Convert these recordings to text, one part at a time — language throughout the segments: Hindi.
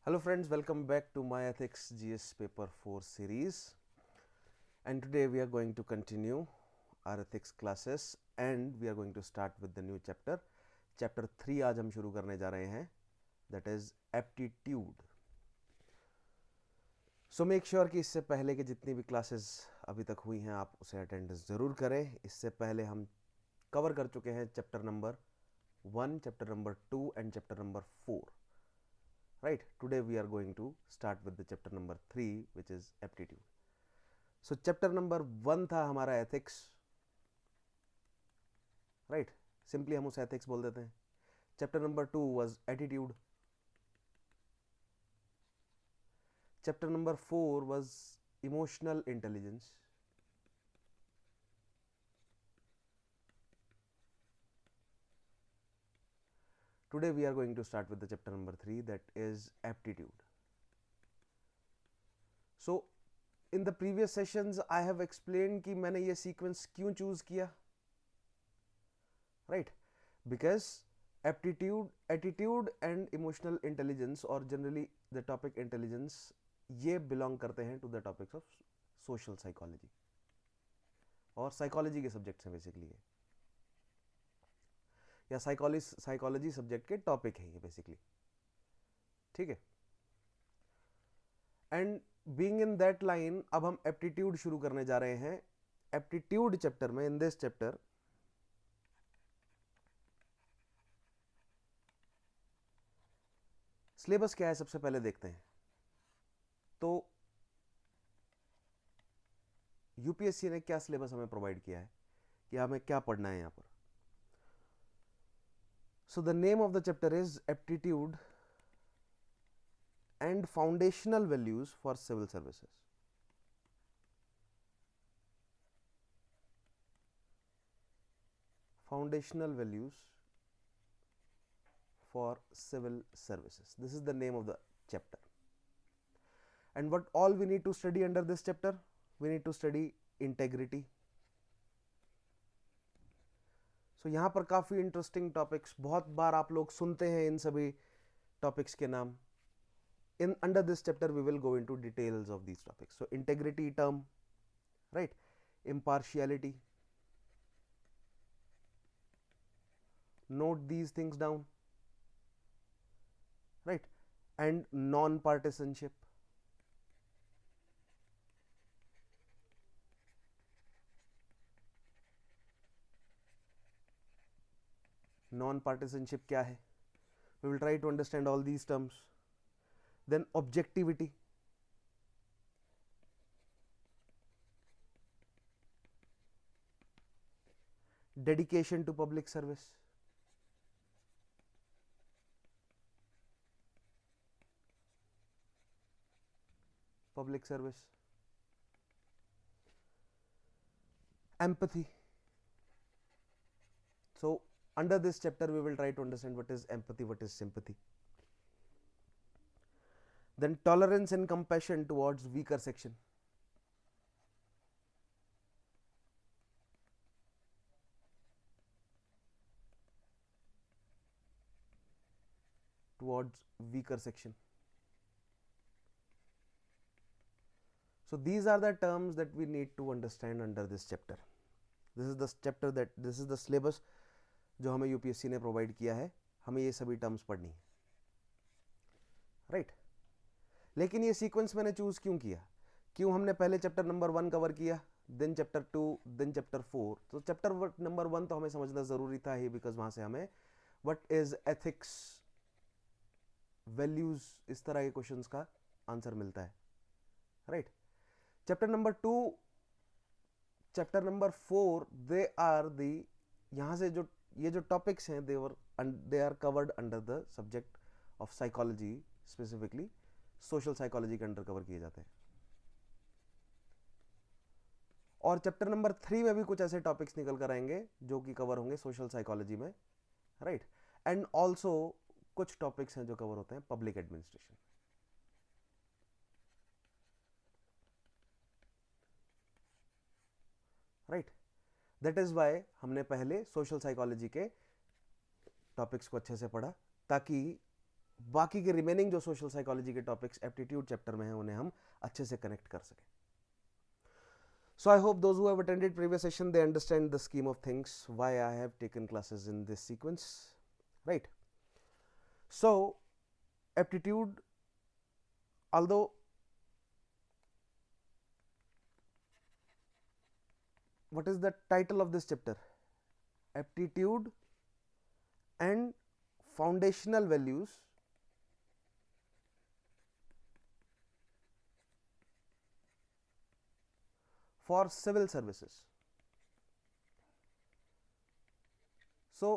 Hello friends, welcome back to my ethics GS paper 4 series, and today we are going to continue our ethics classes and we are going to start with the new chapter. Chapter 3 आज हम शुरू करने जा रहे हैं, that is aptitude. So make sure कि इससे पहले के जितनी भी क्लासेस अभी तक हुई हैं आप उसे अटेंड ज़रूर करें. इससे पहले हम कवर कर चुके हैं chapter number 1, chapter number 2 and chapter number 4. Right, today we are going to start with the chapter number 3, which is aptitude. So chapter number 1 था हमारा ethics. Right, simply हम उसे ethics बोल देते हैं. Chapter number 2 was attitude. Chapter number 4 was emotional intelligence. Today we are going to start with the chapter number 3, that is aptitude. So in the previous sessions I have explained कि मैंने ये sequence क्यों choose किया. Right, because aptitude, attitude and emotional intelligence, or generally the topic intelligence, ये belong करते हैं to the topics of social psychology, और psychology के subjects हैं basically ये, या psychology subject के topic हैं ये basically. ठीक है, and being in that line अब हम aptitude शुरू करने जा रहे हैं. aptitude chapter में, in this chapter, सिलेबस क्या है सबसे पहले देखते हैं. तो यूपीएससी ने क्या सिलेबस हमें प्रोवाइड किया है कि हमें क्या पढ़ना है यहां पर. So the name of the chapter is aptitude and foundational values for civil services. Foundational values for civil services, this is the name of the chapter. And what all we need to study under this chapter? We need to study integrity. So यहाँ पर काफ़ी इंटरेस्टिंग टॉपिक्स, बहुत बार आप लोग सुनते हैं इन सभी टॉपिक्स के नाम. In under this chapter we will go into details of these topics. So integrity term, right? Impartiality. Note these things down, right? And non-partisanship. Non-partisanship क्या है? We will try to understand all these terms. Then objectivity. Dedication to public service. Public service. Empathy. So under this chapter we will try to understand what is empathy, what is sympathy. Then tolerance and compassion towards weaker section. Towards weaker section. So these are the terms that we need to understand under this chapter. This is the chapter that, this is the syllabus जो हमें यूपीएससी ने प्रोवाइड किया है. हमें ये सभी टर्म्स पढ़नी है, राइट. लेकिन ये सीक्वेंस मैंने चूज क्यों किया? क्यों हमने पहले चैप्टर नंबर 1 कवर किया, देन चैप्टर 2, देन चैप्टर 4. तो चैप्टर नंबर 1 तो हमें समझना जरूरी था ही, बिकॉज वहां से हमें व्हाट इज एथिक्स, वैल्यूज, इस तरह के क्वेश्चंस का आंसर मिलता है, right. Chapter number 2, chapter number 4, they are the, यहां से जो ये जो टॉपिक्स हैं they are covered under the subject of psychology, specifically social psychology के अंडर कवर किए जाते हैं. और चैप्टर नंबर 3 में भी कुछ ऐसे टॉपिक्स निकल कर आएंगे जो कि कवर होंगे सोशल साइकोलॉजी में, राइट. एंड ऑल्सो कुछ टॉपिक्स हैं जो कवर होते हैं public administration, right. That is why हमने पहले सोशल साइकोलॉजी के टॉपिक्स को अच्छे से पढ़ा, ताकि बाकी के रिमेनिंग जो सोशल साइकोलॉजी के टॉपिक्स एप्टीट्यूड चैप्टर में हैं उन्हें हम अच्छे से कनेक्ट कर सकें. So I hope those who have attended previous session, they understand the scheme of things, why I have taken classes in this sequence, right? So aptitude, although what is the title of this chapter? Aptitude and foundational values for civil services. So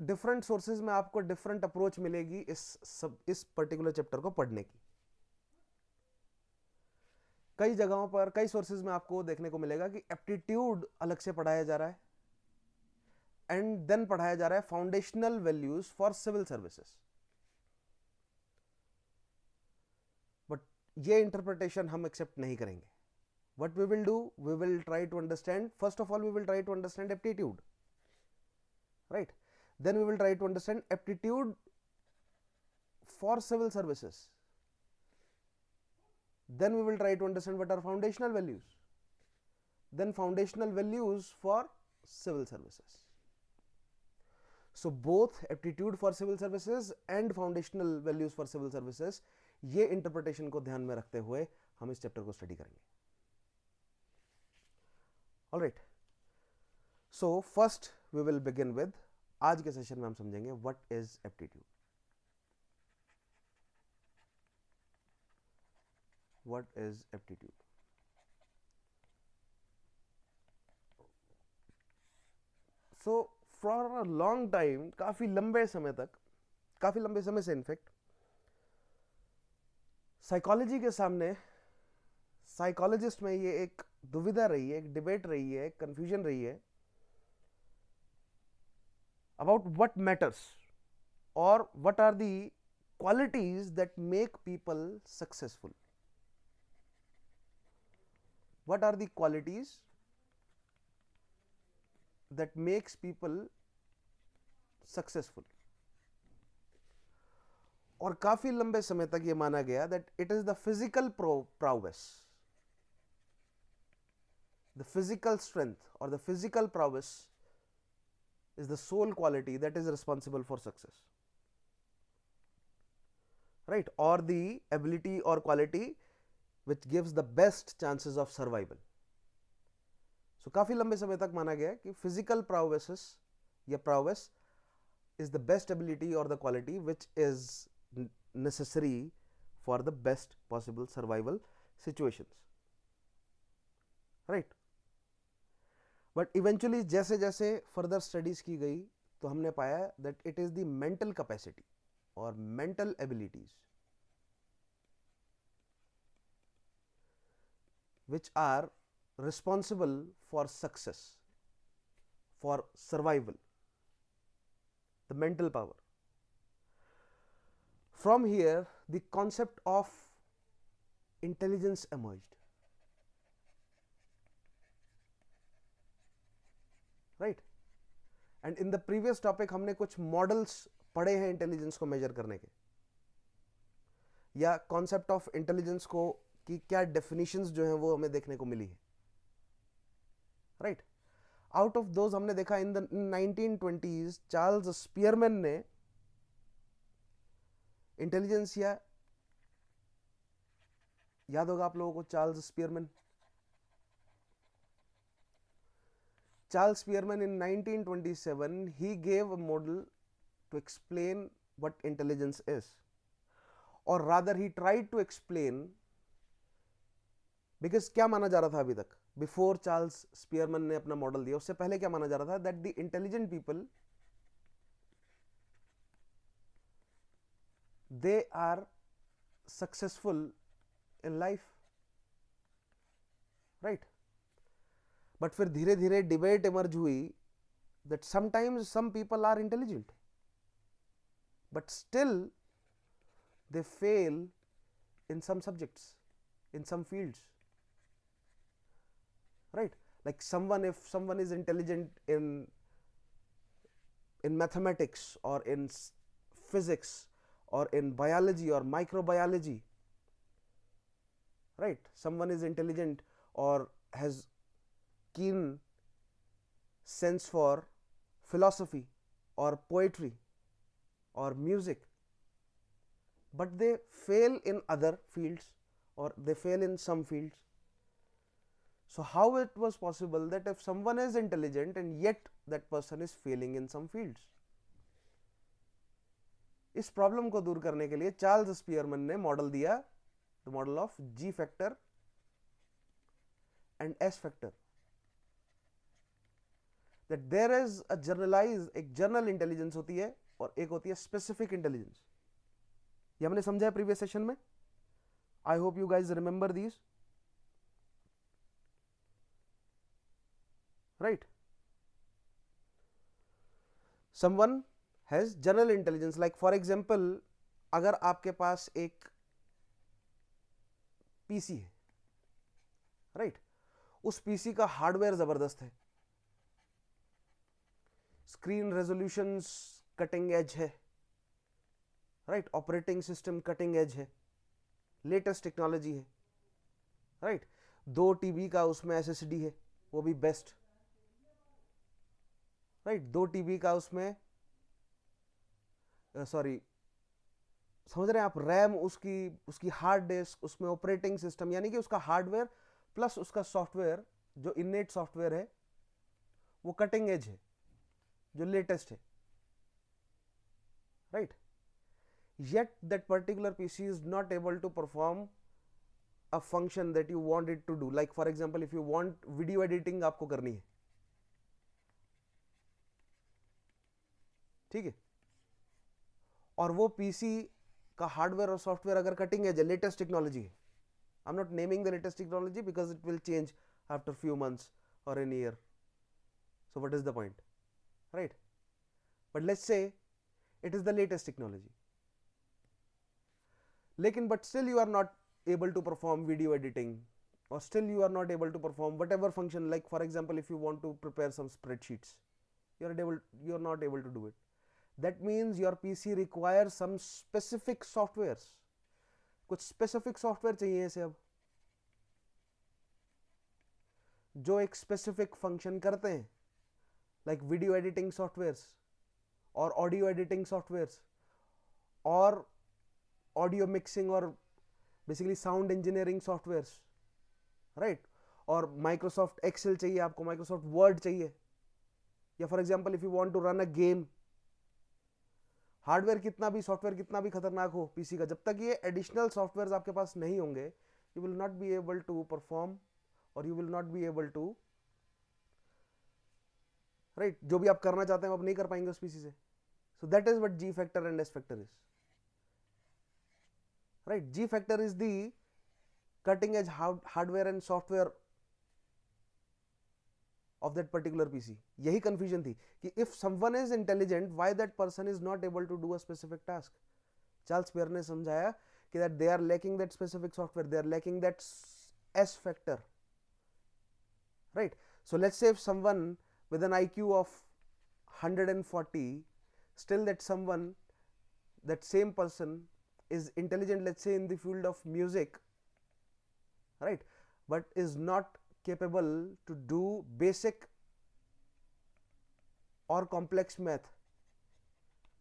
different sources में आपको डिफरेंट अप्रोच मिलेगी इस पर्टिकुलर चैप्टर को पढ़ने की. कई जगहों पर कई सोर्सेज में आपको देखने को मिलेगा कि एप्टीट्यूड अलग से पढ़ाया जा रहा है एंड देन पढ़ाया जा रहा है foundational values for civil services. But ये इंटरप्रिटेशन हम एक्सेप्ट नहीं करेंगे. What we will do, we will try to understand, first of all we will try to understand aptitude, right? Then we will try to understand aptitude for civil services. Then we will try to understand what are foundational values. Then foundational values for civil services. So both aptitude for civil services and foundational values for civil services, ये इंटरप्रिटेशन को ध्यान में रखते हुए हम इस चैप्टर को स्टडी करेंगे. All right. So first we will begin with, आज के सेशन में हम समझेंगे what is aptitude. What is aptitude? So for a long time, काफी लंबे समय से इनफैक्ट साइकोलॉजी के सामने साइकोलॉजिस्ट में ये एक दुविधा रही है, एक डिबेट रही है, एक कंफ्यूजन रही है about what matters or what are the qualities that make people successful. What are the qualities that makes people successful? और काफी लंबे समय तक ये माना गया that it is the physical prowess, the physical strength or the physical prowess is the sole quality that is responsible for success, right? Or the ability or quality which gives the best chances of survival. So काफी लंबे समय तक माना गया कि physical prowess या prowess is the best ability or the quality which is necessary for the best possible survival situations, right? But eventually जैसे जैसे फर्दर स्टडीज की गई तो हमने पाया that it is the mental capacity और mental abilities which are responsible for success, for survival, the mental power. From here the concept of intelligence emerged, right? And in the previous topic हमने कुछ मॉडल्स पढ़े हैं इंटेलिजेंस को मेजर करने के, या कॉन्सेप्ट ऑफ इंटेलिजेंस को कि क्या डेफिनेशंस जो हैं वो हमें देखने को मिली है, राइट? आउट ऑफ दोज हमने देखा in the 1920s Charles Spearman ने इंटेलिजेंस, या याद होगा आप लोगों को Charles Spearman. Charles Spearman in 1927 he gave a model to explain what intelligence is, or rather he tried to explain, because क्या माना जा रहा था अभी तक बिफोर चार्ल्स स्पीयरमैन ने अपना मॉडल दिया, उससे पहले क्या माना जा रहा था that the intelligent people they are successful in life, right? But फिर धीरे धीरे डिबेट इमर्ज हुई that sometimes some people are intelligent but still they fail in some subjects, in some fields, right? Like if someone is intelligent in mathematics or in physics or in biology or microbiology, right? Someone is intelligent or has keen sense for philosophy or poetry or music, but they fail in other fields or they fail in some fields. So how it was possible that if someone is intelligent and yet that person is failing in some fields? इस प्रॉब्लम को दूर करने के लिए चार्ल्स स्पीयरमैन ने मॉडल दिया, the model of G factor and S factor, that there is a generalize, एक जनरल इंटेलिजेंस होती है और एक होती है स्पेसिफिक इंटेलिजेंस. ये हमने समझा है प्रीवियस सेशन में. I hope you guys remember these, right. Someone has general intelligence, like for example अगर आपके पास एक पीसी है, राइट, उस पीसी का हार्डवेयर जबरदस्त है, स्क्रीन रेजोल्यूशंस कटिंग एज है, right, operating system cutting edge है, लेटेस्ट टेक्नोलॉजी है, राइट, 2 TB का उसमें SSD है, वो भी बेस्ट, राइट, 2 TB का उसमें सॉरी समझ रहे हैं आप, रैम, उसकी हार्ड डिस्क, उसमें ऑपरेटिंग सिस्टम, यानी कि उसका हार्डवेयर प्लस उसका सॉफ्टवेयर, जो इननेट सॉफ्टवेयर है वो कटिंग एज है, जो लेटेस्ट है, right. Yet that particular PC is not able to perform a function that you want it to do. Like for example, if you want video editing आपको करनी है, ठीक है, और वो PC का हार्डवेयर और सॉफ्टवेयर अगर कटिंग एज है, लेटेस्ट टेक्नोलॉजी है, I am not naming the latest technology because it will change after few months और an year, so what is the point, right. But let's say it is the latest technology, लेकिन but still you are not able to perform video editing, or still you are not able to perform whatever function, like for example if you want to prepare some spreadsheets, you are not able to do it. That means your PC requires some specific softwares, कुछ specific software चाहिए इसे अब, जो एक specific function करते हैं, like video editing softwares or audio editing softwares or audio mixing और basically sound engineering softwares, right. और माइक्रोसॉफ्ट एक्सेल चाहिए आपको, माइक्रोसॉफ्ट वर्ड चाहिए, या for example if you want to run a game, hardware कितना भी, सॉफ्टवेयर कितना भी खतरनाक हो पीसी का, जब तक ये एडिशनल सॉफ्टवेयर आपके पास नहीं होंगे, you will not be able to perform और you will not be able to, right, जो भी आप करना चाहते हैं आप नहीं कर पाएंगे उस पीसी से. So that is what ji factor and S factor is, right. G factor is the cutting edge hardware and software of that particular PC. यही confusion थी कि if someone is intelligent, why that person is not able to do a specific task. Charles पियर ने समझाया कि that they are lacking that specific software, they are lacking that S factor, right. So let's say if someone with an IQ of 140, still that same person is intelligent, let's say in the field of music, right, but is not capable to do basic or complex math.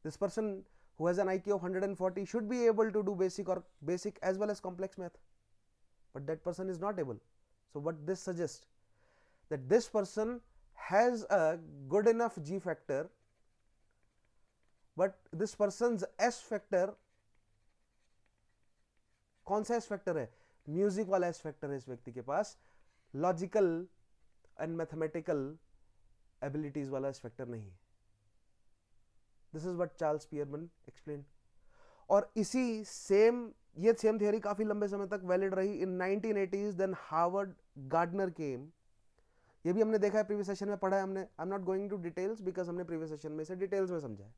This person who has an IQ of 140 should be able to do basic as well as complex math, but that person is not able. So what this suggests, that this person has a good enough G factor, but this person's S factor, कौन सा एस फैक्टर है, म्यूजिक वाला एस फैक्टर है इस व्यक्ति के पास, लॉजिकल एंड मैथमेटिकल एबिलिटीज वाला एस फैक्टर नहीं है. This is what Charles Spearman explain. और ये सेम थियोरी काफी लंबे समय तक वैलिड रही. इन 1980s देन हार्वर्ड गार्डनर केम. ये भी हमने देखा है, प्रीवियस सेशन में पढ़ा है हमने. I am not going to details because हमने प्रीवियस सेशन में से डिटेल्स में समझा है.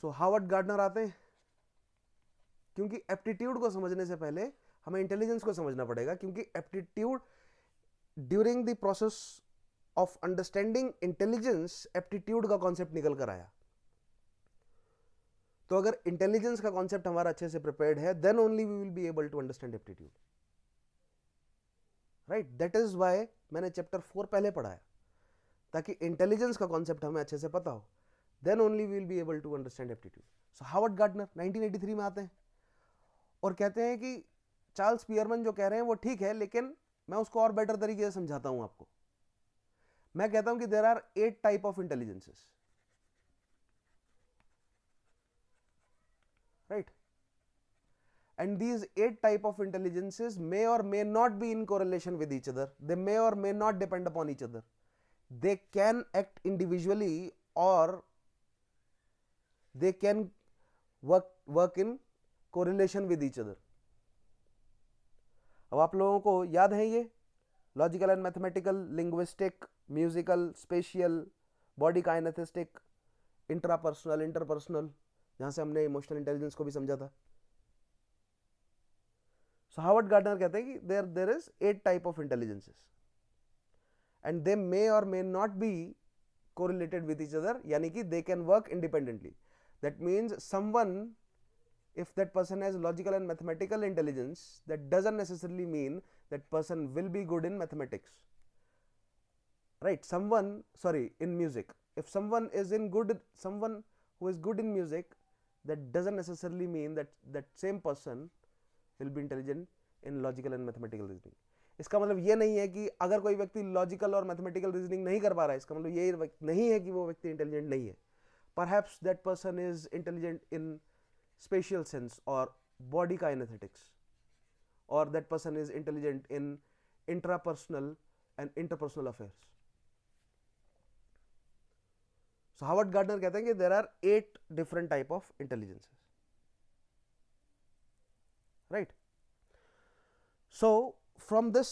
सो हार्वर्ड गार्डनर आते हैं, क्योंकि एप्टीट्यूड को समझने से पहले हमें इंटेलिजेंस को समझना पड़ेगा, क्योंकि aptitude during the process of understanding intelligence, aptitude का कॉन्सेप्ट निकल कर आया. तो अगर इंटेलिजेंस का कॉन्सेप्ट हमारा अच्छे से प्रिपेयर्ड है, then only we will be able to understand aptitude, right. That is why मैंने चैप्टर 4 पहले पढ़ाया, ताकि इंटेलिजेंस का कॉन्सेप्ट हमें अच्छे से पता हो, then only we will be able to understand aptitude. So Howard Gardner 1983 में आते हैं और कहते हैं कि चार्ल्स पियरमैन जो कह रहे हैं वो ठीक है, लेकिन मैं उसको और बेटर तरीके से समझाता हूं आपको। मैं कहता हूं कि there are 8 type of intelligences, right, and these 8 type of intelligences may or may not be in correlation with each other, they may or may not depend upon each other, they can act individually or they can work in correlation with each other। अब आप लोगों को याद है ये logical and mathematical, linguistic, musical, spatial, body kinesthetic, intrapersonal, interpersonal, जहां से हमने इमोशनल इंटेलिजेंस को भी समझा था। So Howard Gardner कहते हैं कि there is 8 type of intelligences and they may or may not be correlated with each other, यानी कि they can work independently। That means someone, if that person has logical and mathematical intelligence, that doesn't necessarily mean that person will be good in mathematics, right? In music, if someone who is good in music, that doesn't necessarily mean that that same person will be intelligent in logical and mathematical reasoning। इसका मतलब ये नहीं है कि अगर कोई व्यक्ति लॉजिकल और मैथमेटिकल रीजनिंग नहीं कर पा रहा है, इसका मतलब ये नहीं है कि वो व्यक्ति इंटेलिजेंट नहीं है। Perhaps that person is intelligent in spatial sense और बॉडी काइनेथेटिक्स, और that person is intelligent in intrapersonal and interpersonal affairs. So Howard Gardner कहते हैं कि there are 8 different type of intelligences, right? So from the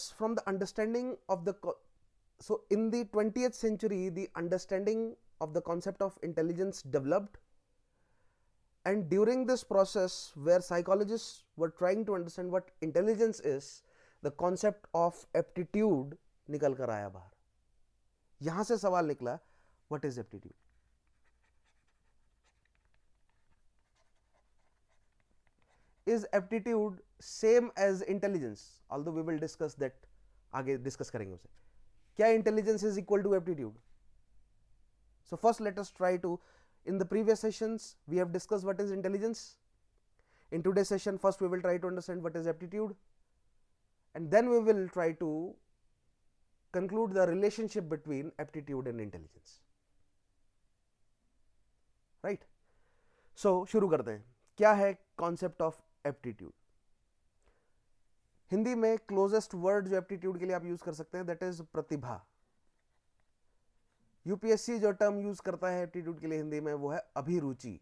understanding of so in the 20th century, the understanding of the concept of intelligence developed, and during this process where psychologists were trying to understand what intelligence is, the concept of aptitude निकल कर आया बाहर। यहां से सवाल निकला, what is aptitude? Is aptitude same as intelligence? Although we will discuss that, आगे डिस्कस करेंगे उसे। क्या intelligence is equal to aptitude? So first let us try to, in the previous sessions we have discussed what is intelligence. In today's session, first we will try to understand what is aptitude, and then we will try to conclude the relationship between aptitude and intelligence, right? So शुरू करते हैं। क्या है concept of एप्टीट्यूड? हिंदी में क्लोजेस्ट वर्ड जो एप्टीट्यूड के लिए आप यूज कर सकते हैं, दैट इज प्रतिभा। यूपीएससी जो टर्म यूज करता है एप्टीट्यूड के लिए हिंदी में, वो है अभिरुचि,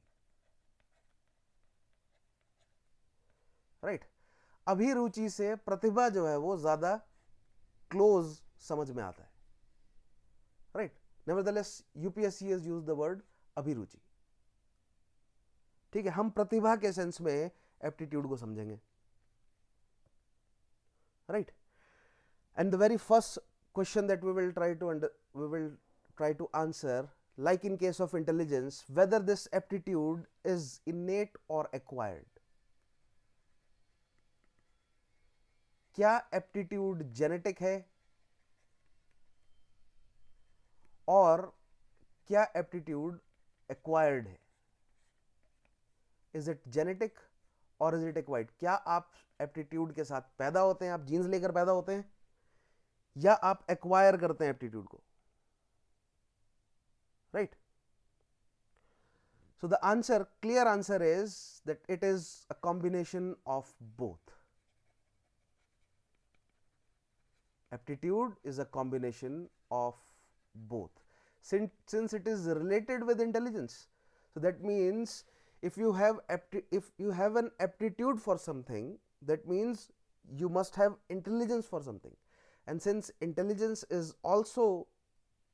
राइट? अभिरुचि से प्रतिभा जो है वो ज्यादा क्लोज समझ में आता है, right? Nevertheless UPSC has used the word अभिरुचि, ठीक है? हम प्रतिभा के सेंस में एप्टीट्यूड को समझेंगे, right? And the very first question that we will try to answer, like in case of intelligence, whether this aptitude is innate or acquired। क्या एप्टीट्यूड जेनेटिक है, और क्या एप्टीट्यूड एक्वायर्ड है? इज इट जेनेटिक और इज इट एक्वायर्ड? क्या आप एप्टीट्यूड के साथ पैदा होते हैं, आप जीन्स लेकर पैदा होते हैं, या आप एक्वायर करते हैं एप्टीट्यूड को, right? So the answer, clear answer is that it is a combination of both. Aptitude is a combination of both, since it is related with intelligence. So that means if you have an aptitude for something, that means you must have intelligence for something, and since intelligence is also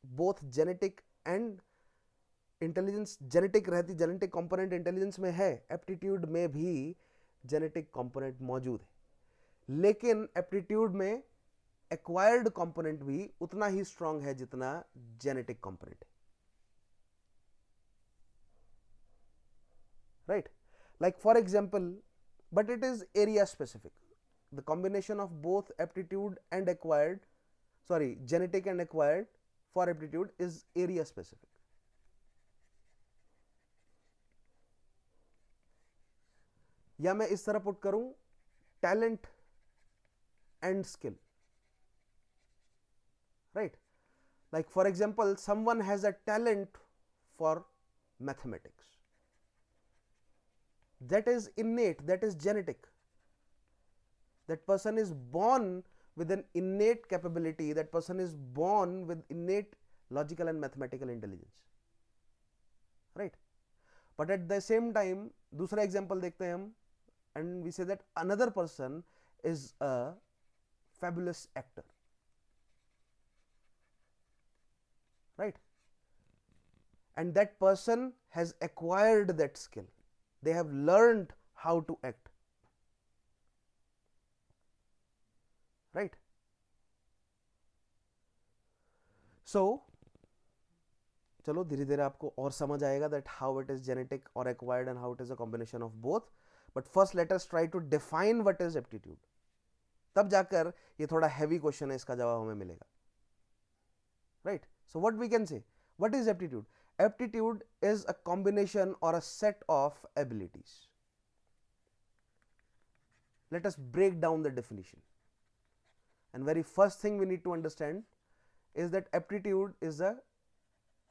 both genetic and intelligence, genetic रहती, genetic component intelligence में है, aptitude में भी genetic component मौजूद है, लेकिन aptitude में एक्वायर्ड कंपोनेंट भी उतना ही स्ट्रांग है जितना जेनेटिक कंपोनेंट है, right? like for example, but it is area specific. The combination of both aptitude and acquired, sorry, genetic and acquired for aptitude is area specific. या मैं इस तरह पुट करूं, talent and skill, right? Like for example, someone has a talent for mathematics, that is innate, that is genetic. That person is born with an innate capability, that person is born with innate logical and mathematical intelligence, right? But at the same time, दूसरा example देखते हैं हम, and we say that another person is a fabulous actor, right? And that person has acquired that skill, they have learned how to act, right? So चलो धीरे धीरे आपको और समझ आएगा that how it is genetic or acquired and how it is a combination of both. But first let us try to define what is aptitude. तब जाकर ये थोड़ा heavy question है, इसका जवाब हमें मिलेगा, right? So what we can say, what is aptitude? Aptitude is a combination or a set of abilities. Let us break down the definition. And very first thing we need to understand is that aptitude is a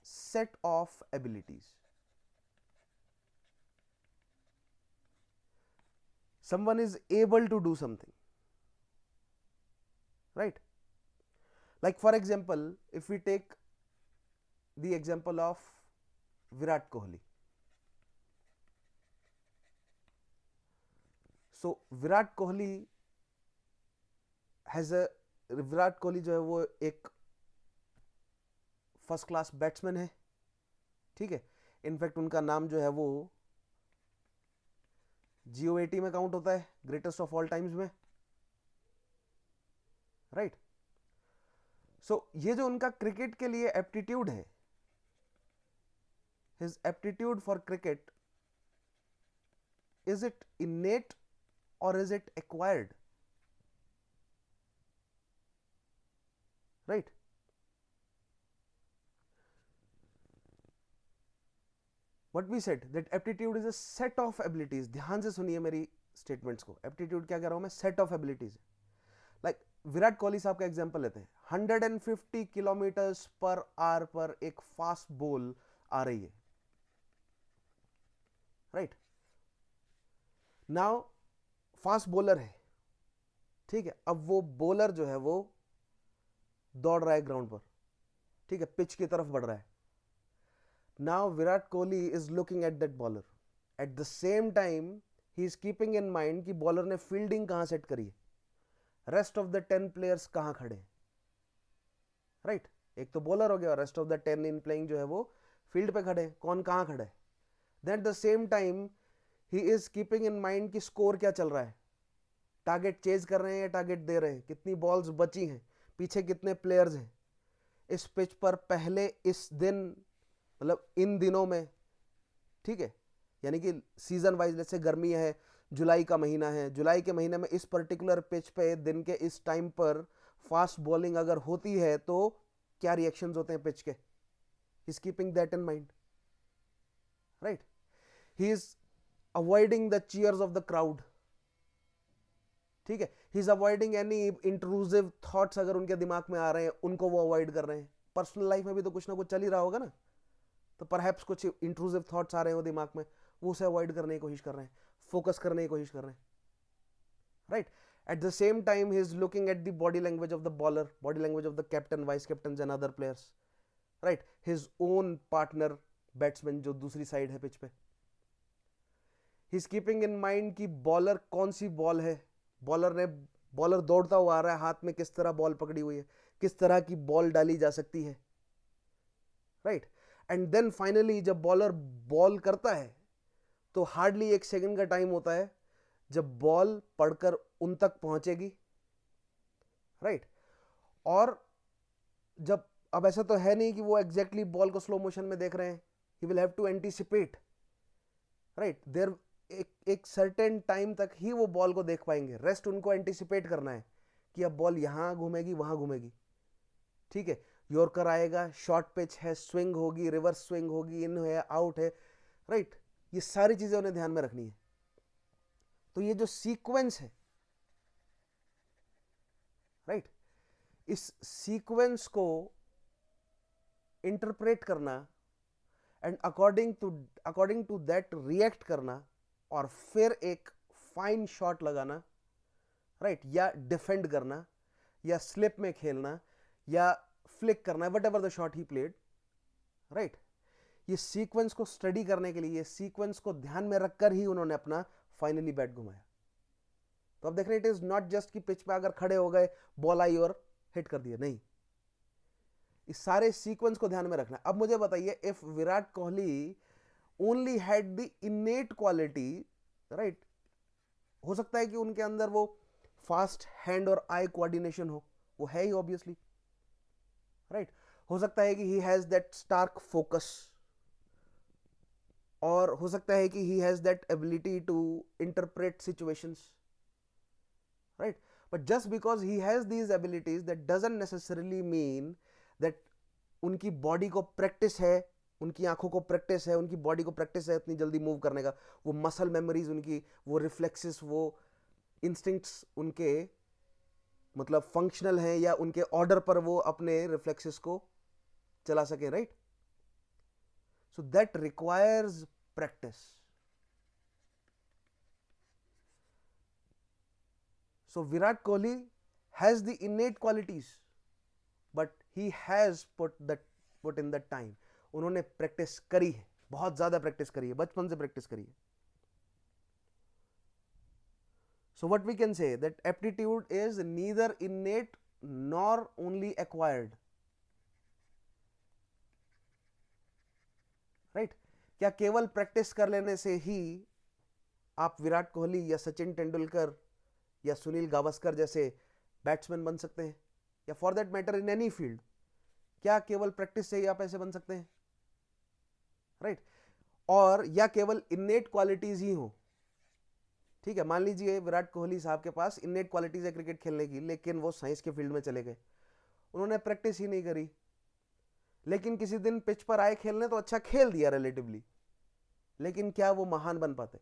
set of abilities. Someone is able to do something, right? Like for example, if we take the example of Virat Kohli. So Virat Kohli जो है वो एक फर्स्ट क्लास बैट्समैन है, ठीक है? इनफैक्ट उनका नाम जो है वो GOAT में काउंट होता है, ग्रेटेस्ट ऑफ ऑल टाइम्स में, राइट? सो ये जो उनका क्रिकेट के लिए एप्टीट्यूड है, his aptitude for cricket, is it innate or is it acquired, right? What we said that aptitude is a set of abilities. ध्यान से सुनिए मेरी स्टेटमेंट्स को. एप्टीट्यूड क्या कह रहा हूं मैं? Set of abilities. Like Virat Kohli साहब का एग्जांपल लेते हैं. 150 किलोमीटर्स पर आवर पर एक फास्ट बॉल आ रही है, राइट? नाउ फास्ट बॉलर है, ठीक है? अब वो बॉलर जो है वो दौड़ रहा है ग्राउंड पर, ठीक है? पिच की तरफ बढ़ रहा है. Now Virat Kohli is looking at that bowler. At the same time, he is keeping in mind कि बॉलर ने फील्डिंग कहां सेट करी है, रेस्ट ऑफ द 10 प्लेयर्स कहां खड़े हैं, राइट? एक तो बॉलर हो गया, rest of the 10 in playing जो है वो फील्ड पे खड़े हैं, कौन कहां खड़े है. Then at the same time he is keeping in mind कि स्कोर क्या चल रहा है, टारगेट चेज कर रहे हैं या टारगेट दे रहे हैं, कितनी बॉल्स बची हैं, पीछे कितने प्लेयर्स हैं, इस पिच पर पहले इस दिन, मतलब इन दिनों में, ठीक है? यानी कि सीजन वाइज, जैसे गर्मी है, जुलाई का महीना है, जुलाई के महीने में इस पर्टिकुलर पिच पे दिन के इस टाइम पर फास्ट बॉलिंग अगर होती है तो क्या रिएक्शंस होते हैं पिच के. ही is keeping that in mind, right? He is avoiding the cheers of the crowd, ठीक है? He is avoiding any intrusive thoughts अगर उनके दिमाग में आ रहे हैं, उनको वो अवॉइड कर रहे हैं. पर्सनल लाइफ में भी तो कुछ ना कुछ चल ही रहा होगा ना, तो परहैप्स कुछ इंट्रूसिव थॉट्स आ रहे हो दिमाग में, वो उसे अवॉइड करने की कोशिश कर रहे हैं, फोकस करने की कोशिश कर रहे हैं, right? Eight the same time he is looking at the body language of the bowler, body language of the captain, vice captain and other players, right? His own partner batsman जो दूसरी साइड है पिच पे, ही इज कीपिंग इन माइंड कि बॉलर कौन सी बॉल है, बॉलर दौड़ता हुआ आ रहा है, हाथ में किस तरह बॉल पकड़ी हुई है, किस तरह की बॉल डाली जा सकती है, राइट? एंड देन फाइनली जब बॉलर बॉल करता है तो हार्डली 1 सेकंड का टाइम होता है जब बॉल पड़कर उन तक पहुंचेगी, राइट? और जब, अब ऐसा तो है नहीं कि वो एग्जैक्टली बॉल को स्लो मोशन में देख रहे हैं, he will have to anticipate, right? There एक सर्टेन टाइम तक ही वो बॉल को देख पाएंगे, रेस्ट उनको एंटिसिपेट करना है कि अब बॉल यहां घूमेगी वहां घूमेगी, ठीक है, यॉर्कर आएगा, शॉर्ट पिच है, स्विंग होगी, रिवर्स स्विंग होगी, इन है, आउट है, राइट, ये सारी चीजें उन्हें ध्यान में रखनी है। तो ये जो सीक्वेंस है, राइट, इस सीक्वेंस को इंटरप्रेट करना and according to that react करना और फिर एक फाइन शॉट लगाना, राइट, या डिफेंड करना या स्लिप में खेलना या फ्लिक करना, whatever the shot he played, right, ये सीक्वेंस को स्टडी करने के लिए, ये सीक्वेंस को ध्यान में रखकर ही उन्होंने अपना फाइनली बैट घुमाया। तो अब देख रहे, इट इज नॉट जस्ट कि पिच पे अगर खड़े हो गए, बॉल आई और हिट कर दिया, नहीं, इस सारे सीक्वेंस को ध्यान में रखना। अब मुझे बताइए, if Virat Kohli only had the इनेट quality, right, हो सकता है कि उनके अंदर वो फास्ट हैंड और आई कोऑर्डिनेशन हो, वो है ही ऑब्वियसली, राइट, हो सकता है कि he has that stark focus, और हो सकता है कि he has that ability to interpret situations, right, but just because he has these abilities that doesn't necessarily mean that उनकी बॉडी को प्रैक्टिस है, उनकी आंखों को प्रैक्टिस है, उनकी बॉडी को प्रैक्टिस है इतनी जल्दी मूव करने का, वो मसल मेमोरीज उनकी, वो रिफ्लेक्सेस, वो इंस्टिंक्ट्स उनके मतलब फंक्शनल हैं, या उनके ऑर्डर पर वो अपने रिफ्लेक्सेस को चला सके, right, so that requires practice. So Virat Kohli has the इनेट qualities, but he has put in the time, उन्होंने प्रैक्टिस करी है, बहुत ज्यादा प्रैक्टिस करी है, बचपन से प्रैक्टिस करी है। So what we can say, that aptitude is neither innate nor only acquired, right? क्या केवल प्रैक्टिस कर लेने से ही आप विराट कोहली या सचिन तेंदुलकर या सुनील गावस्कर जैसे बैट्समैन बन सकते हैं, या for that matter in any field, क्या केवल प्रैक्टिस से ही आप ऐसे बन सकते हैं, राइट, और या केवल इनेट क्वालिटीज ही हो, ठीक है, मान लीजिए विराट कोहली साहब के पास इनेट क्वालिटीज है क्रिकेट खेलने की, लेकिन वो साइंस के फील्ड में चले गए, उन्होंने प्रैक्टिस ही नहीं करी, लेकिन किसी दिन पिच पर आए खेलने तो अच्छा खेल दिया रिलेटिवली, लेकिन क्या वो महान बन पाते?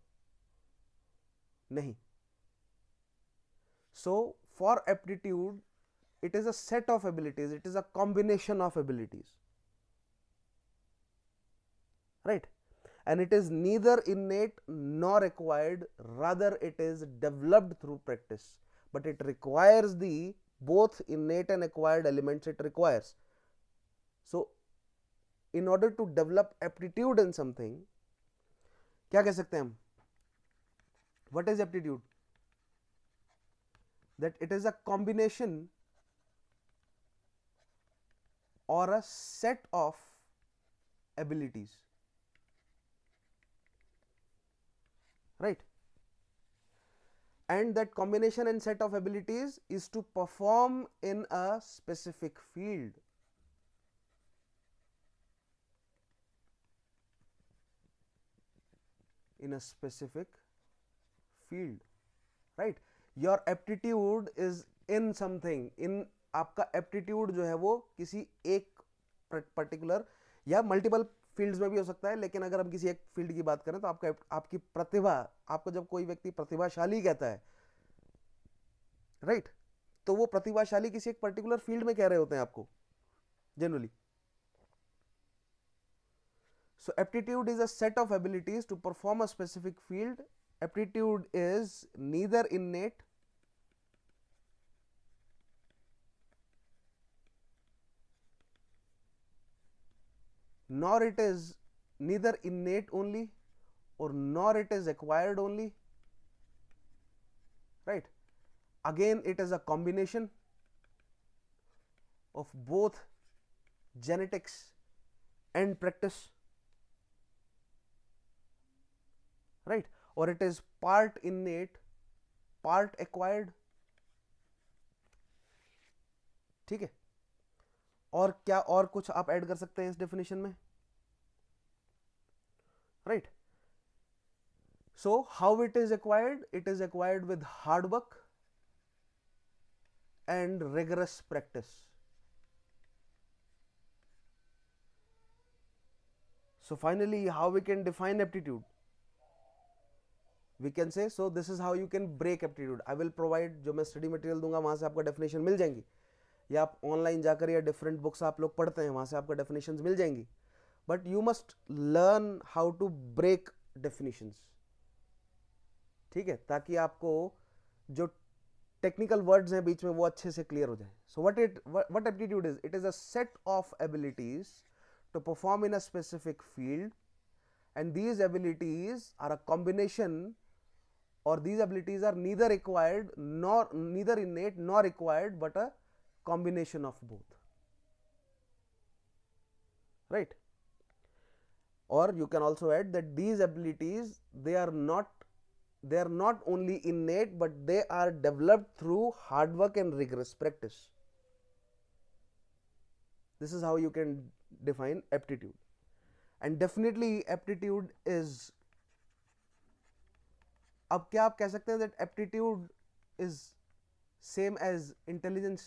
नहीं। So for aptitude it is a set of abilities, it is a combination of abilities, right, and it is neither innate nor acquired, rather it is developed through practice, but it requires the both innate and acquired elements it requires. So in order to develop aptitude in something, क्या कह सकते हैं हम, what is aptitude? That it is a combination or a set of abilities, right, and that combination and set of abilities is to perform in a specific field, in a specific field, right, your aptitude is in something, in आपका एप्टीट्यूड जो है वो किसी एक पर्टिकुलर या मल्टीपल फील्ड्स में भी हो सकता है, लेकिन अगर हम किसी एक फील्ड की बात करें तो आपकी प्रतिभा, आपको जब कोई व्यक्ति प्रतिभाशाली कहता है, राइट, तो वो प्रतिभाशाली किसी एक पर्टिकुलर फील्ड में कह रहे होते हैं आपको generally. So aptitude is a set of abilities to perform a specific field. Aptitude is neither innate nor it is neither innate only or nor it is acquired only, right, again it is a combination of both genetics and practice, right, or it is part innate part acquired, ठीक है, और क्या और कुछ आप ऐड कर सकते हैं इस डेफिनेशन में, right. So how it is acquired? It is acquired with hard work and rigorous practice. So finally, how we can define aptitude? We can say, so this is how you can break aptitude. I will provide, जो मैं स्टडी मटेरियल दूंगा वहां से आपको डेफिनेशन मिल जाएंगी, या आप ऑनलाइन जाकर या डिफरेंट बुक्स आप लोग पढ़ते हैं वहां से आपको डेफिनेशंस मिल जाएंगी. But you must learn how to break definitions. ठीक है, ताकि आपको जो टेक्निकल वर्ड्स हैं बीच में वो अच्छे से क्लियर हो जाए. So what aptitude is? It is a set of abilities to perform in a specific field, and these abilities are a combination, or these abilities are neither acquired nor neither innate nor acquired, but a combination of both, right? Or you can also add that these abilities, they are not only innate, but they are developed through hard work and rigorous practice. This is how you can define aptitude. And definitely aptitude is, अब क्या आप कह सकते हैं that aptitude is same as intelligence,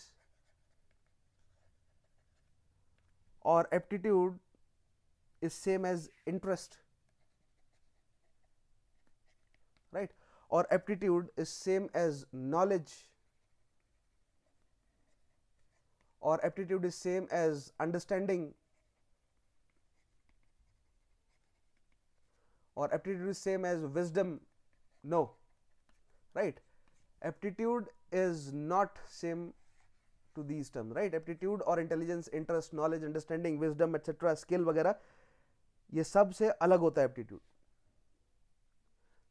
or aptitude is same as interest, right? Or aptitude is same as knowledge, or aptitude is same as understanding, or aptitude is same as wisdom? No, right? Aptitude is not same to these terms, right? Aptitude or intelligence, interest, knowledge, understanding, wisdom, etc., skill वगैरह, ये सब से अलग होता है aptitude,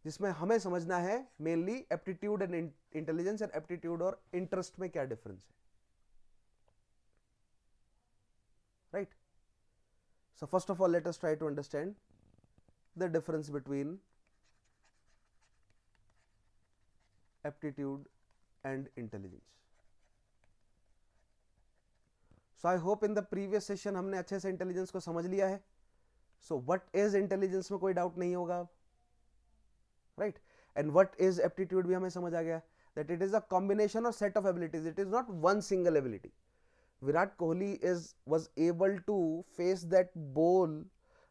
जिसमें हमें समझना है mainly aptitude and intelligence and aptitude और interest में क्या difference है, right? So first of all, let us try to understand the difference between aptitude and intelligence. So I hope in the previous session हमने अच्छे से intelligence को समझ लिया है. So what is intelligence में कोई डाउट नहीं होगा, right? And what is aptitude भी हमें समझ आ गया, that it is a combination or set of abilities. It is not one single ability. Virat Kohli was able to face that ball,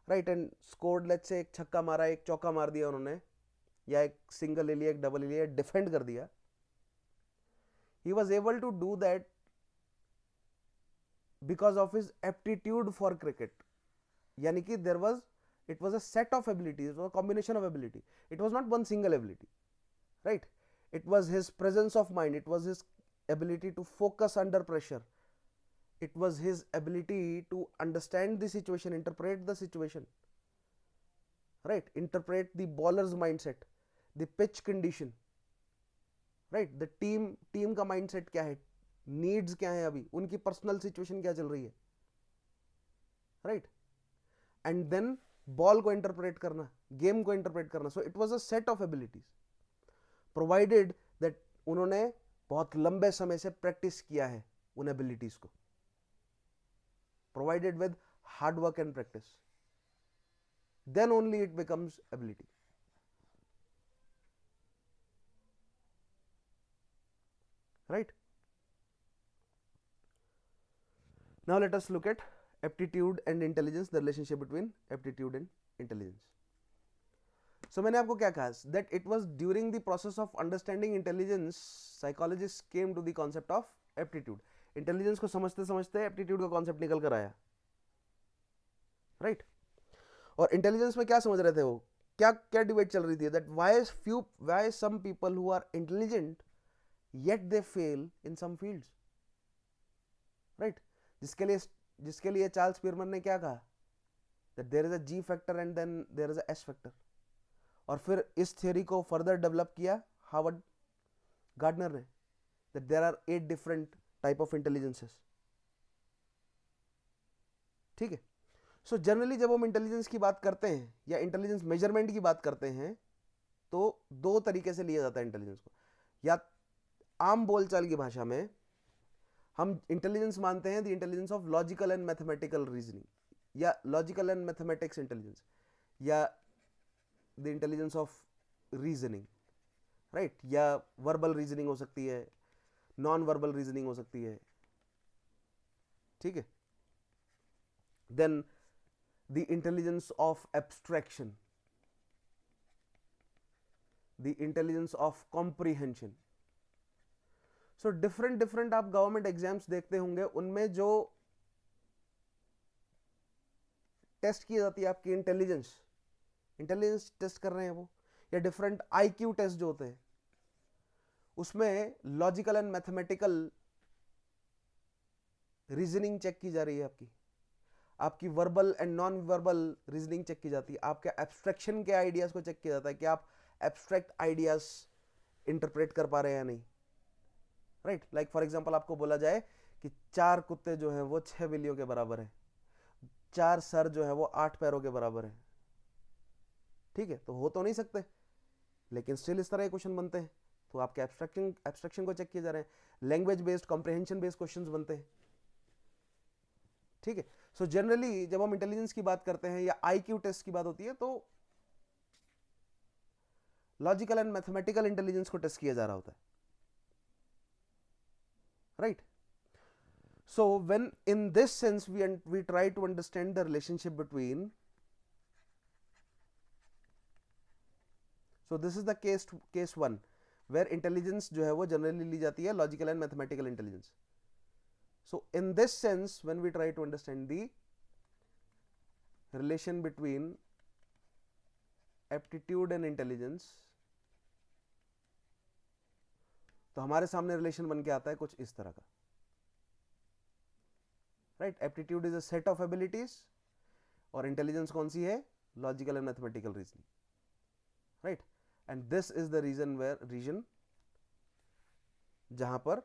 right, and scored, let's say, एक छक्का मारा, एक चौका मार दिया उन्होंने, या एक सिंगल ले लिया, एक डबल ले लिया, डिफेंड कर दिया. He was able to do that because of his aptitude for cricket. यानी कि it was a set of abilities, it was a combination of ability. It was not one single ability, right? It was his presence of mind, it was his ability to focus under pressure, it was his ability to understand the situation, interpret the situation, right? Interpret the bowler's mindset, the pitch condition, right? The team का mindset क्या है, needs क्या है, अभी उनकी personal situation क्या चल रही है, right? And then ball को interpret करना, game को interpret करना. So it was a set of abilities, provided that उन्होंने बहुत लंबे समय से practice किया है उन abilities को, provided with hard work and practice. Then only it becomes ability. Right? Now let us look at aptitude and intelligence, the relationship between aptitude and intelligence. So मैंने आपको क्या कहा, that it was during the process of understanding intelligence, psychologists came to the concept of aptitude. Intelligence को समझते समझते aptitude का concept निकल कर आया, right? और intelligence में क्या समझ रहे थे वो, क्या क्या डिबेट चल रही थी, that why some people who are intelligent yet they fail in some fields, right? जिसके लिए चार्ल्स पीरमन ने क्या कहा, that there is a G factor and then there is a S factor. और फिर इस थियोरी को फर्दर डेवलप किया हार्वर्ड गार्डनर ने, that there are 8 different type of intelligences. ठीक है. सो जनरली जब हम इंटेलिजेंस की बात करते हैं या इंटेलिजेंस मेजरमेंट की बात करते हैं तो दो तरीके से लिया जाता है इंटेलिजेंस को. या आम बोलचाल की भाषा में हम इंटेलिजेंस मानते हैं the intelligence of logical and mathematical reasoning, या लॉजिकल एंड मैथमेटिक्स इंटेलिजेंस, या the intelligence of reasoning, right, या वर्बल रीजनिंग हो सकती है, नॉन वर्बल रीजनिंग हो सकती है, ठीक है. Then the intelligence of abstraction, the intelligence of comprehension. So different different आप गवर्नमेंट एग्जाम्स देखते होंगे, उनमें जो टेस्ट की जाती है आपकी इंटेलिजेंस, इंटेलिजेंस टेस्ट कर रहे हैं वो, या डिफरेंट आईक्यू टेस्ट जो होते हैं, उसमें logical and mathematical reasoning check की जा रही है आपकी, आपकी verbal and non verbal reasoning check की जाती है, आपके एब्स्ट्रैक्शन के आइडियाज को चेक किया जाता है कि आप एब्स्ट्रैक्ट आइडियाज इंटरप्रेट कर पा रहे हैं या नहीं, राइट. लाइक फॉर एग्जांपल आपको बोला जाए कि 4 कुत्ते जो हैं वो 6 बिल्लियों के बराबर हैं, 4 सर जो है वो 8 पैरों के बराबर है, ठीक है, तो हो तो नहीं सकते, लेकिन स्टिल इस तरह के क्वेश्चन बनते हैं, तो आपके एब्स्ट्रैक्शन को चेक किए जा रहे हैं, language based comprehension based questions बनते हैं, ठीक है. सो जनरली जब हम इंटेलिजेंस की बात करते हैं या आईक्यू टेस्ट की बात होती है, तो लॉजिकल एंड मैथमेटिकल इंटेलिजेंस को टेस्ट किया जा रहा होता है, right. So when in this sense we try to understand the relationship between, so this is the case 1 where intelligence जो है वो generally ली जाती है logical and mathematical intelligence. So in this sense when we try to understand the relation between aptitude and intelligence, तो हमारे सामने रिलेशन बन के आता है कुछ इस तरह का, right. Aptitude is a set of abilities, और इंटेलिजेंस कौन सी है, logical and mathematical reasoning, right. And this is the reason जहां पर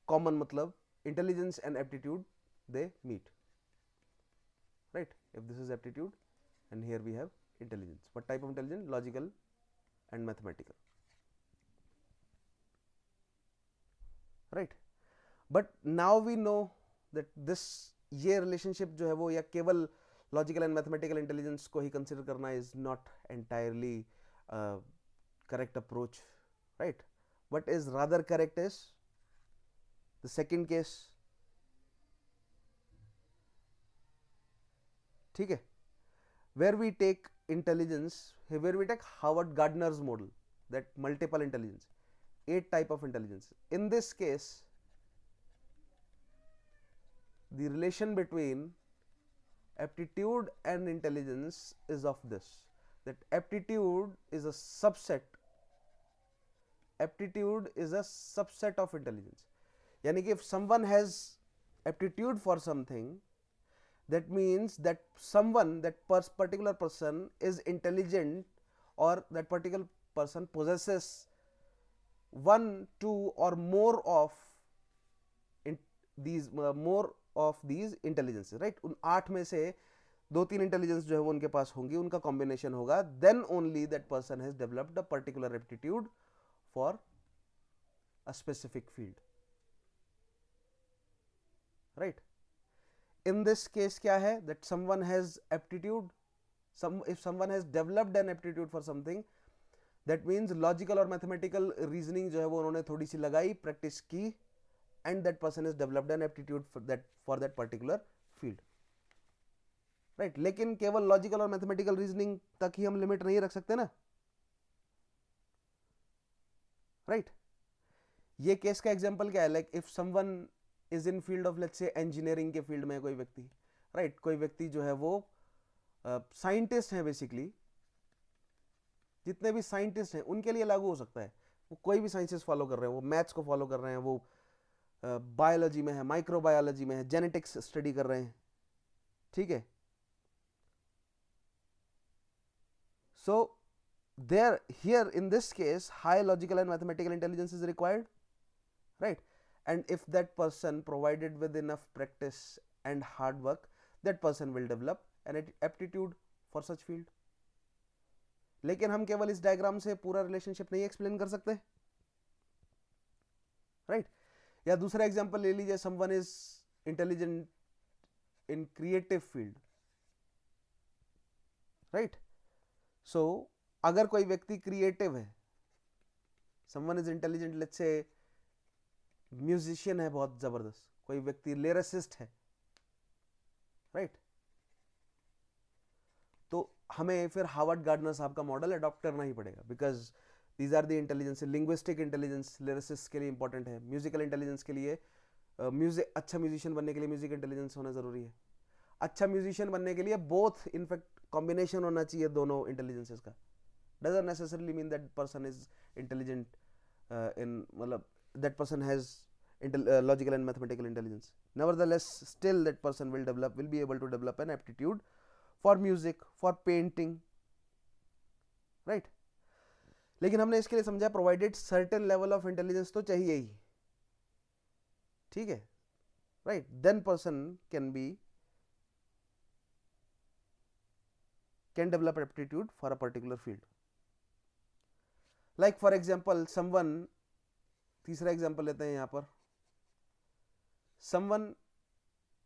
कॉमन मतलब intelligence and aptitude they meet, right. If this is aptitude and here we have intelligence, what type of intelligence, logical and mathematical, right. But now we know that this, ये रिलेशनशिप जो है वो या केवल लॉजिकल एंड मैथमेटिकल इंटेलिजेंस को ही कंसिडर करना is not entirely correct approach, right. what is rather correct is the second case, ठीक है, where we take intelligence, where we take Howard Gardner's model, that multiple intelligence, 8 type of intelligence. In this case the relation between aptitude and intelligence is of this, that aptitude is a subset of intelligence. यानी कि if someone has aptitude for something, that means that particular person is intelligent, or that particular person possesses 1, 2 or more of these intelligences, right. उन 8 में से 2-3 इंटेलिजेंस जो है वो उनके पास होंगी, उनका कॉम्बिनेशन होगा, then only that person has developed a particular aptitude for a specific field, right. In this case क्या है, that someone has aptitude, if someone has developed an aptitude for something, that means logical और mathematical reasoning जो है वो उन्होंने थोड़ी सी लगाई, प्रैक्टिस की, and that person has developed an aptitude for that particular field, right. लेकिन केवल लॉजिकल और मैथमेटिकल रीजनिंग तक ही हम लिमिट नहीं रख सकते ना, राइट. ये केस का एग्जांपल क्या है, like if someone is in field of let's say engineering के फील्ड में कोई व्यक्ति, राइट, कोई व्यक्ति जो है वो साइंटिस्ट है, बेसिकली जितने भी साइंटिस्ट हैं उनके लिए लागू हो सकता है, वो कोई भी साइंसेस फॉलो कर रहे हैं, वो मैथ्स को फॉलो कर रहे हैं, वो बायोलॉजी में है, माइक्रोबायोलॉजी में है, जेनेटिक्स स्टडी कर रहे हैं, ठीक है. सो there here in this case high logical and mathematical intelligence is required, right. And if that person provided with enough practice and hard work, that person will develop an aptitude for such field. लेकिन हम केवल इस डायग्राम से पूरा रिलेशनशिप नहीं एक्सप्लेन कर सकते, राइट. या दूसरा एग्जांपल ले लीजिए, someone is intelligent in creative field, right. So अगर कोई व्यक्ति क्रिएटिव है, someone is intelligent, let's say musician है बहुत जबरदस्त, कोई व्यक्ति लिरिसिस्ट है, राइट, तो हमें फिर हार्वर्ड गार्डनर साहब का मॉडल अडॉप्ट करना ही पड़ेगा, because these are the intelligence. Linguistic intelligence lyricist के लिए इंपॉर्टेंट है, म्यूजिकल इंटेलिजेंस के लिए म्यूजिक अच्छा म्यूजिशियन बनने के लिए म्यूजिक इंटेलिजेंस होना जरूरी है. अच्छा म्यूजिशियन बनने के लिए बोथ इनफैक्ट कॉम्बिनेशन होना चाहिए दोनों इंटेलिजेंसेस का. Doesn't necessarily mean that person is intelligent इन, मतलब that person has logical and mathematical intelligence. Nevertheless, still that person will be able to develop an aptitude for music, for painting, right? लेकिन हमने इसके लिए समझा provided certain level of intelligence तो चाहिए ही, ठीक है, right? Then person can develop aptitude for a particular field. Like for example, someone, तीसरा एग्जाम्पल लेते हैं यहां पर, someone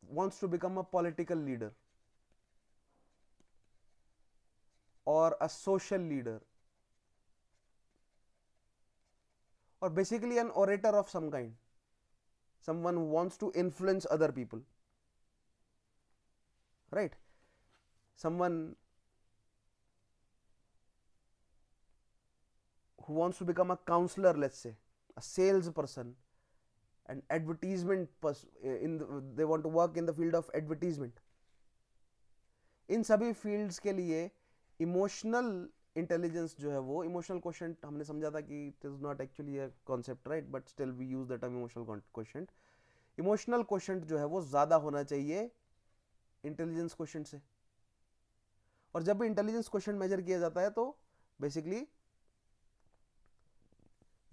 wants to become a political leader or a social leader or basically an orator of some kind, someone who wants to influence other people, right? Someone who wants to become a counselor, let's say a salesperson, an advertisement person, they want to work in the field of advertisement. इन सभी फील्ड्स के लिए इमोशनल इंटेलिजेंस जो है वो, इमोशनल क्वेश्चन हमने समझा था कि it is not actually a concept, right, but still we use the term emotional question. Emotional question जो है वो ज्यादा होना चाहिए इंटेलिजेंस क्वेश्चन से. और जब भी इंटेलिजेंस क्वेश्चन मेजर किया जाता है तो बेसिकली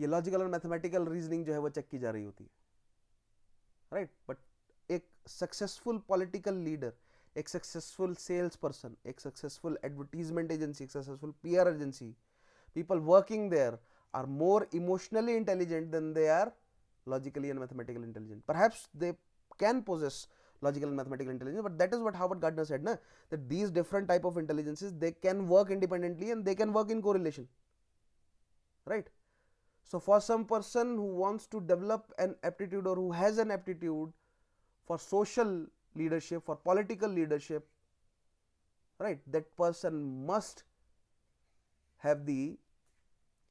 ये लॉजिकल और मैथमेटिकल रीजनिंग जो है वो चेक की जा रही होती है, राइट. बट एक सक्सेसफुल पॉलिटिकल लीडर, एक सक्सेसफुल सेल्स पर्सन, एक सक्सेसफुल एडवर्टीजमेंट एजेंसी, एक successful PR agency, people working there are more emotionally intelligent than they are logically and mathematical intelligent. Perhaps they can possess logical and mathematical intelligence, but that is what Howard Gardner said, na, that these different type of intelligences, they can work independently and they can work in correlation, right. So for some person who wants to develop an aptitude or who has an aptitude for social leadership, for political leadership, right, that person must have the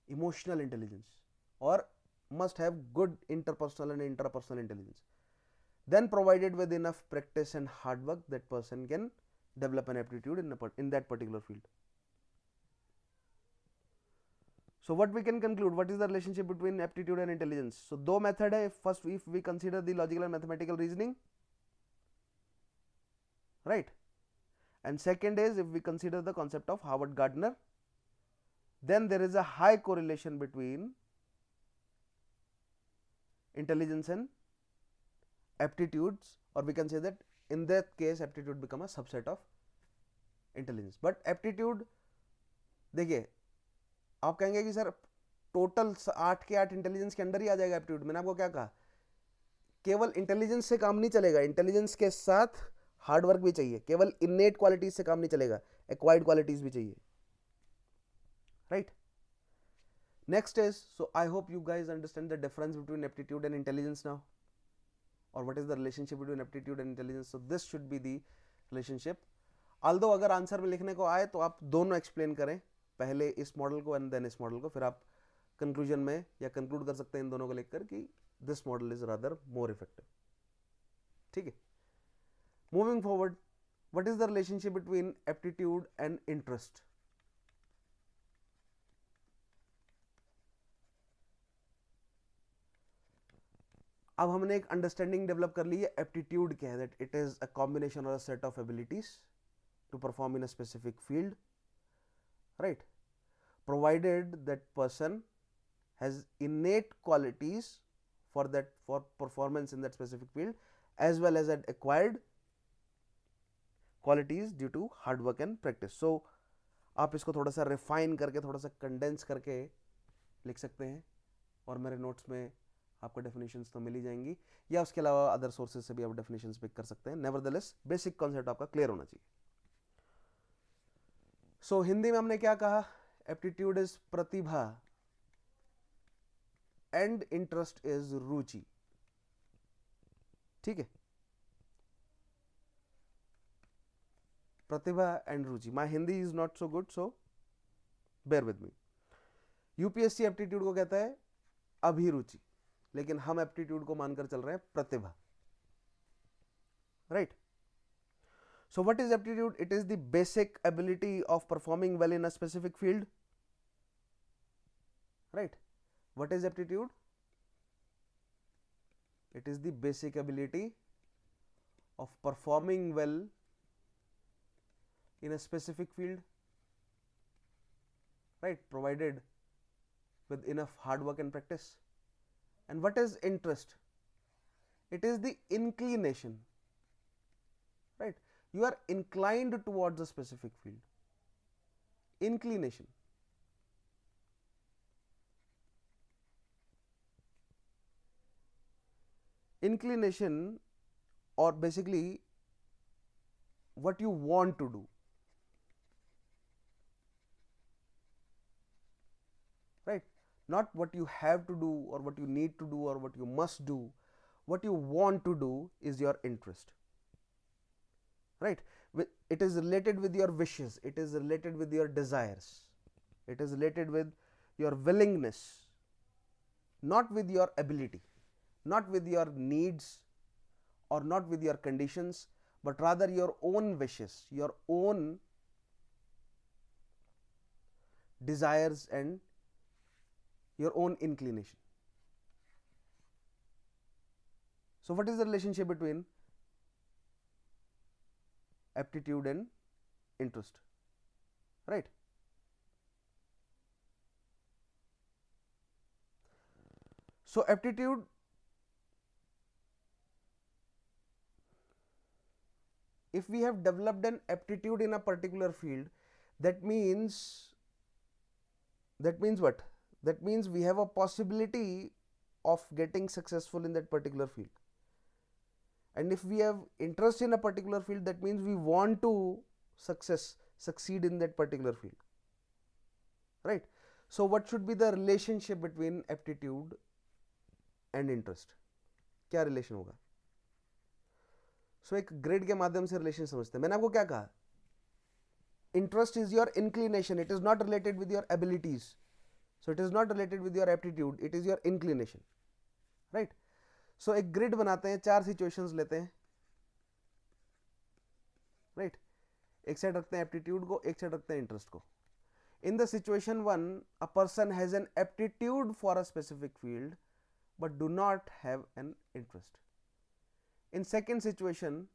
emotional intelligence or must have good interpersonal and intrapersonal intelligence. Then provided with enough practice and hard work, that person can develop an aptitude in that particular field. So what we can conclude, what is the relationship between aptitude and intelligence? So दो method है. First, if we consider the logical and mathematical reasoning, right, and second is if we consider the concept of Howard Gardner, then there is a high correlation between intelligence and aptitudes, or we can say that in that case aptitude become a subset of intelligence. But aptitude, देखिए आप कहेंगे कि सर टोटल 8 के 8 इंटेलिजेंस के अंदर ही आ जाएगा एप्टीट्यूड. मैंने आपको क्या कहा, केवल इंटेलिजेंस से काम नहीं चलेगा, इंटेलिजेंस के साथ हार्डवर्क भी चाहिए. केवल इनेट क्वालिटीज से काम नहीं चलेगा, एक्वायर्ड क्वालिटीज भी चाहिए, right. Next is, so I hope you guys understand the difference between aptitude and intelligence now, or what is the relationship between aptitude and intelligence. So this should be the relationship. Although अगर आंसर में लिखने को आए तो आप दोनों एक्सप्लेन करें, पहले इस मॉडल को एंड देन इस मॉडल को, फिर आप कंक्लूजन में या कंक्लूड कर सकते हैं इन दोनों को लेकर कि this model is rather more effective. ठीक है. Moving forward, what is the relationship between aptitude and interest? अब हमने एक अंडरस्टैंडिंग डेवलप कर ली है एप्टीट्यूड क्या है, that it is a combination और a set of abilities to perform in a specific field, right, provided that person has innate qualities for performance in that specific field as well as at acquired qualities due to hard work and practice. So आप इसको थोड़ा सा रिफाइन करके, थोड़ा सा कंडेंस करके लिख सकते हैं, और मेरे नोट्स में आपको डेफिनेशंस तो मिल ही जाएंगी, या उसके अलावा अदर सोर्सेज से भी आप डेफिनेशंस पिक कर सकते हैं. नेवरदलेस बेसिक कॉन्सेप्ट आपका क्लियर होना चाहिए. सो हिंदी में हमने क्या कहा, एप्टीट्यूड इज प्रतिभा एंड इंटरेस्ट इज रुचि. ठीक है, प्रतिभा एंड रुचि. My Hindi is not so good, so bear with me. UPSC aptitude को कहता है अभिरुचि, लेकिन हम एप्टीट्यूड को मानकर चल रहे हैं प्रतिभा. Right. So what is aptitude? It is the basic ability of performing well in a specific field. Right. What is aptitude? It is the basic ability of performing well in a specific field. Right. Provided with enough hard work and practice. And what is interest? It is the inclination. Right. You are inclined towards a specific field. Inclination. Inclination, or basically what you want to do. Right? Not what you have to do or what you need to do or what you must do. What you want to do is your interest. Right? It is related with your wishes, it is related with your desires, it is related with your willingness, not with your ability, not with your needs or not with your conditions, but rather your own wishes, your own desires and your own inclination. So what is the relationship between aptitude and interest? Right. So aptitude, if we have developed an aptitude in a particular field, that means what? That means we have a possibility of getting successful in that particular field. And if we have interest in a particular field, that means we want to succeed in that particular field. Right. So what should be the relationship between aptitude and interest? क्या रिलेशन होगा? So एक ग्रेड के माध्यम से रिलेशन समझते हैं. मैंने आपको क्या कहा? Interest is your inclination. It is not related with your abilities. So it is not related with your aptitude. It is your inclination. Right. So एक ग्रिड बनाते हैं, 4 सिचुएशंस लेते हैं. राइट. एक साइड रखते हैं एप्टीट्यूड को, एक साइड रखते हैं इंटरेस्ट को. In the situation 1, a person has an aptitude for a specific field but do not have an interest. In second situation,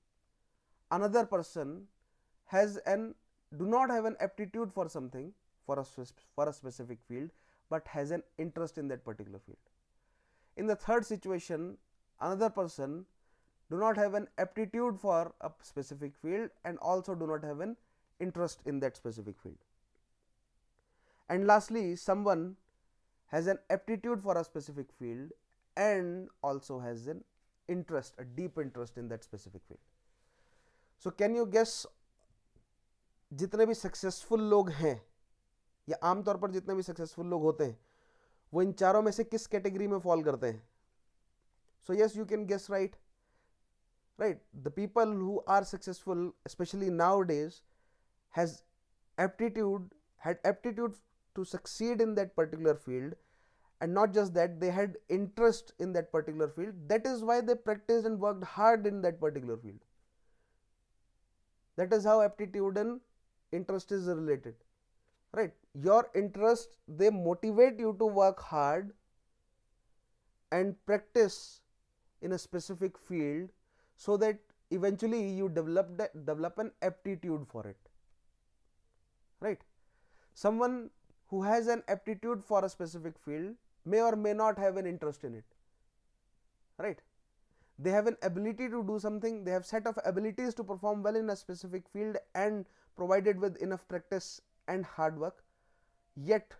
another person do not have an aptitude for something, for a specific field, but has an interest in that particular field. In the third situation, another person do not have an aptitude for a specific field and also do not have an interest in that specific field. And lastly, someone has an aptitude for a specific field and also has an interest, a deep interest in that specific field. So can you guess, जितने भी सक्सेसफुल लोग हैं या आमतौर पर जितने भी सक्सेसफुल लोग होते हैं वो इन चारों में से किस कैटेगरी में फॉल करते हैं? So yes, you can guess right. Right. The people who are successful specially nowadays had aptitude to succeed in that particular field, and not just that, they had interest in that particular field. That is why they practiced and worked hard in that particular field. That is how aptitude and interest is related. Right. Your interest, they motivate you to work hard and practice in a specific field so that eventually you develop an aptitude for it. Right. Someone who has an aptitude for a specific field may or may not have an interest in it. Right. They have an ability to do something, they have set of abilities to perform well in a specific field and provided with enough practice and hard work, yet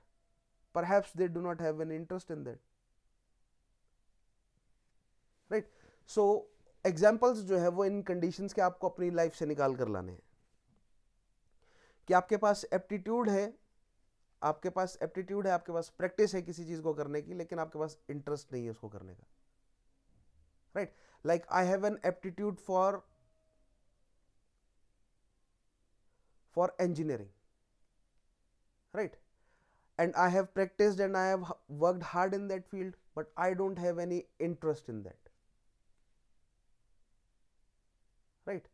perhaps they do not have an interest in that. Right. So examples जो है वो इन conditions के आपको अपनी लाइफ से निकाल कर लाने हैं कि आपके पास एप्टीट्यूड है आपके पास एप्टीट्यूड है, आपके पास प्रैक्टिस है किसी चीज को करने की, लेकिन आपके पास इंटरेस्ट नहीं है उसको करने का, right? Like I have an aptitude for engineering, right? And I have practiced and I have worked hard in that field, but I don't have any interest in that, right?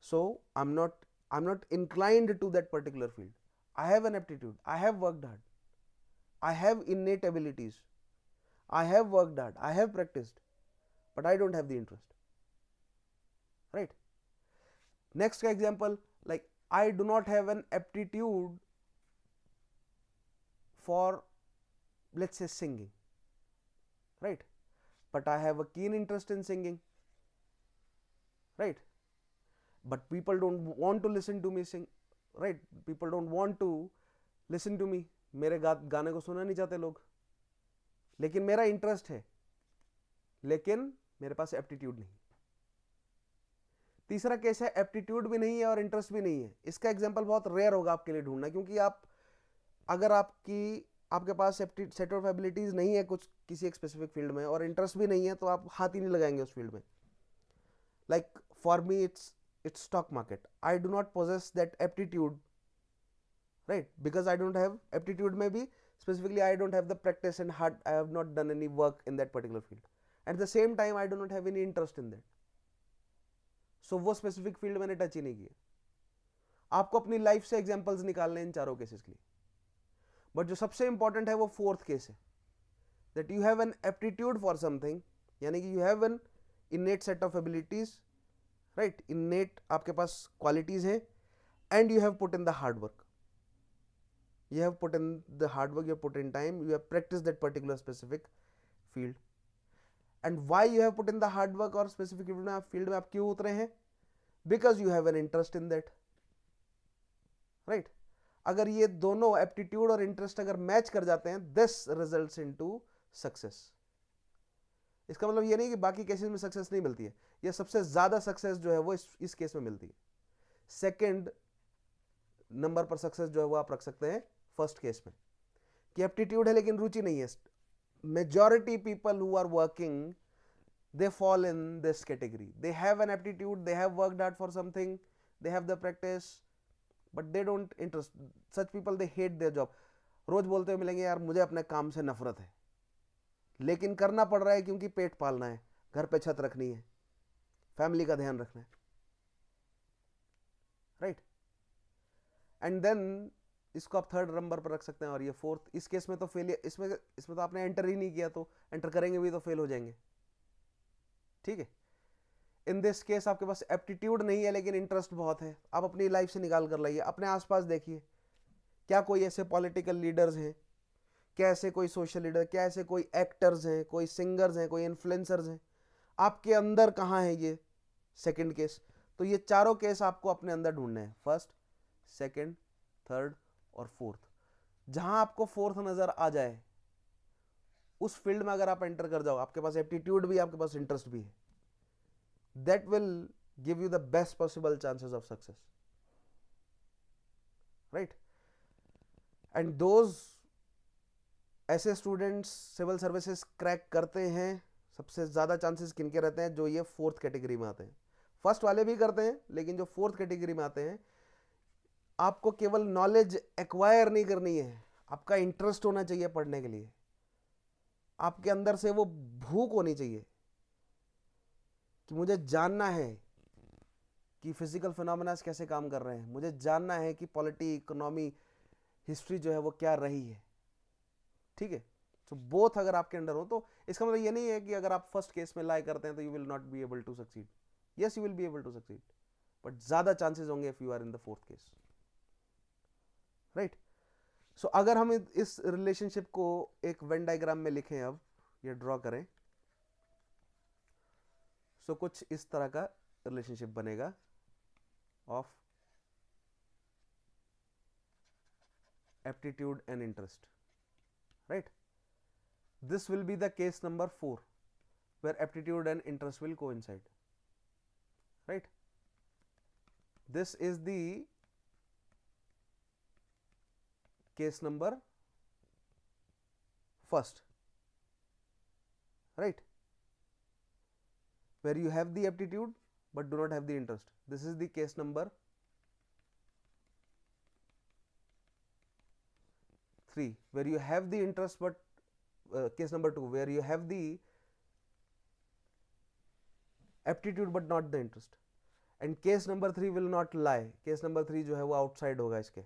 So I'm not inclined to that particular field. I have an aptitude, I have worked hard, I have innate abilities, I have worked hard, I have practiced, but I don't have the interest, right? Next example, like I do not have an aptitude for, let's say, singing, right? But I have a keen interest in singing, right? But people don't want to listen to me sing, right? People don't want to listen to me, मेरे गाने को सुनना नहीं चाहते लोग, लेकिन मेरा इंटरेस्ट है, लेकिन मेरे पास एप्टीट्यूड नहीं। तीसरा केस है एप्टीट्यूड भी नहीं है और इंटरेस्ट भी नहीं है। इसका एग्जांपल बहुत रेयर होगा आपके लिए ढूंढना, क्योंकि अगर आपके पास सेट ऑफ एबिलिटीज नहीं है कुछ किसी एक स्पेसिफिक फील्ड में और इंटरेस्ट भी नहीं है, तो आप हाथ ही नहीं लगाएंगे उस फील्ड में। Like for me it's stock market, I do not possess that aptitude, right? Because I don't have aptitude, maybe specifically I don't have the practice and hard, I have not done any work in that particular field. At the same time I do not have any interest in that, so वो specific field मैंने टच ही नहीं किया। आपको अपनी लाइफ से एग्जांपल्स निकालने इन चारों केसेस के लिए, बट जो सबसे इंपॉर्टेंट है वो फोर्थ केस है, that you have an aptitude for something, यानी कि you have an इनेट set of abilities, right? इनेट आपके पास क्वालिटीज है, and you have put in the hard work, you have put in the hard work, you have put in time, you have practiced that particular specific field. And why you have put in the hard work or specific field में आप क्यों उतरे हैं? Because you have an interest in that, right? अगर ये दोनों एप्टीट्यूड और इंटरेस्ट अगर मैच कर जाते हैं, this results into success. इसका मतलब ये नहीं कि बाकी केसेस में सक्सेस नहीं मिलती है, ये सबसे ज्यादा सक्सेस जो है वो इस केस में मिलती है। सेकेंड नंबर पर सक्सेस जो है वो आप रख सकते हैं फर्स्ट केस में, कि एप्टीट्यूड है लेकिन रुचि नहीं है। Majority people who are working, they fall in this category. They have an aptitude, they have worked hard for something, they have the practice, but they don't interest. Such people, they hate their job. रोज बोलते हुए मिलेंगे, यार मुझे अपने काम से नफरत है, लेकिन करना पड़ रहा है क्योंकि पेट पालना है, घर पे छत रखनी है, फैमिली का ध्यान रखना है, राइट? एंड देन इसको आप थर्ड नंबर पर रख सकते हैं, और ये फोर्थ। इस केस में तो फेलियर, इसमें तो आपने एंटर ही नहीं किया, तो एंटर करेंगे भी तो फेल हो जाएंगे, ठीक है? इन दिस केस आपके पास एप्टीट्यूड नहीं है लेकिन इंटरेस्ट बहुत है। आप अपनी लाइफ से निकाल कर लाइए, अपने आसपास देखिए, क्या कोई ऐसे पॉलिटिकल लीडर्स हैं, क्या ऐसे कोई सोशल लीडर, क्या ऐसे कोई एक्टर्स हैं, कोई सिंगर्स हैं, कोई इन्फ्लुएंसर्स हैं, आपके अंदर कहाँ है ये सेकंड केस? तो ये चारों केस आपको अपने अंदर ढूंढने हैं, फर्स्ट, सेकंड, थर्ड और फोर्थ। जहां आपको फोर्थ नजर आ जाए उस फील्ड में अगर आप एंटर कर जाओ, आपके पास एप्टीट्यूड भी, आपके पास इंटरेस्ट भी है, that will give you the best possible chances of success, right? And those ऐसे स्टूडेंट्स सिविल सर्विसेज क्रैक करते हैं, सबसे ज्यादा चांसेस किनके रहते हैं? जो ये फोर्थ कैटेगरी में आते हैं। फर्स्ट वाले भी करते हैं, लेकिन जो फोर्थ कैटेगरी में आते हैं, आपको केवल नॉलेज एक्वायर नहीं करनी है, आपका इंटरेस्ट होना चाहिए पढ़ने के लिए, आपके अंदर से वो भूख होनी चाहिए कि मुझे जानना है कि फिजिकल फिनोमेनास कैसे काम कर रहे हैं, मुझे जानना है कि पॉलिटी, इकोनॉमी, हिस्ट्री जो है वो क्या रही है, ठीक है? तो बोथ अगर आपके अंदर हो, तो इसका मतलब ये नहीं है कि अगर आप फर्स्ट केस में लाई करते हैं तो you will not be able to succeed. Yes, you will be able to succeed, but ज्यादा चांसेस होंगे if you are in the fourth case, right? So अगर हम इस रिलेशनशिप को एक वेन डायग्राम में लिखें, अब ये ड्रॉ करें, सो कुछ इस तरह का रिलेशनशिप बनेगा of aptitude and interest, right? This will be the case number 4 where aptitude and interest will coincide, right? This is the case number first, right, where you have the aptitude but do not have the interest. This is the case number 3, where you have the interest but case number 2, where you have the aptitude but not the interest. And case number 3 will not lie. Case number 3 जो है वो outside होगा इसके,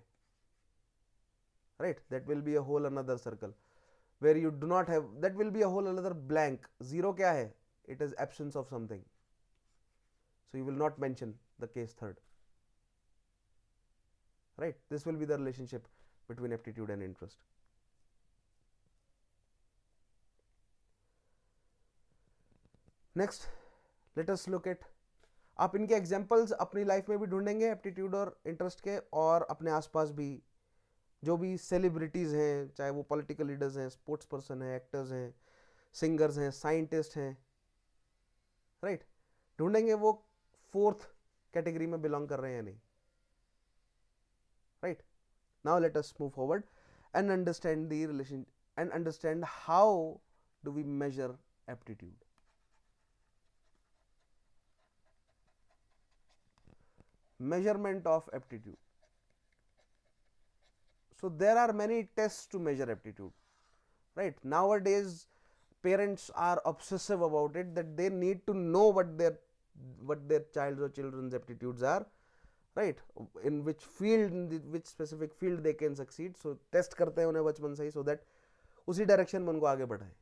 right, that will be a whole another circle where you do not have, that will be a whole another blank. Zero क्या है? It is absence of something, so you will not mention the case third, right. This will be the relationship between aptitude and interest. Next, let us look at, आप इनके एग्जाम्पल्स अपनी लाइफ में भी ढूंढेंगे एप्टीट्यूड और इंटरेस्ट के, और अपने आसपास भी जो भी सेलिब्रिटीज़ हैं, चाहे वो पॉलिटिकल लीडर्स हैं, स्पोर्ट्स पर्सन हैं, एक्टर्स हैं, सिंगर्स हैं, साइंटिस्ट हैं, राइट, ढूंढेंगे वो 4th कैटेगरी में बिलोंग कर रहे हैं या नहीं, right. Now let us move forward and understand the relation and understand how do we measure aptitude. Measurement of aptitude. So there are many tests to measure aptitude, right. Nowadays parents are obsessive about it, that they need to know what their child's or children's aptitudes are, right, in which field, in which specific field they can succeed. So test करते हैं उन्हें बचपन से ही, so that उसी डायरेक्शन में उनको आगे बढ़ाएं,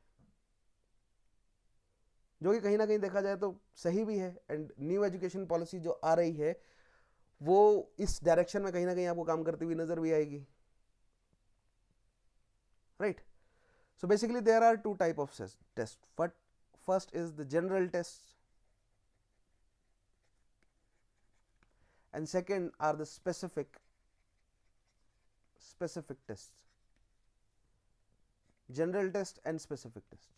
जो कि कहीं ना कहीं देखा जाए तो सही भी है. एंड न्यू एजुकेशन पॉलिसी जो आ रही है वो इस डायरेक्शन में कहीं ना कहीं आपको काम करती हुई नजर भी आएगी, right. So basically there are 2 type of test. First is the general test and second are the specific test. General test and specific test,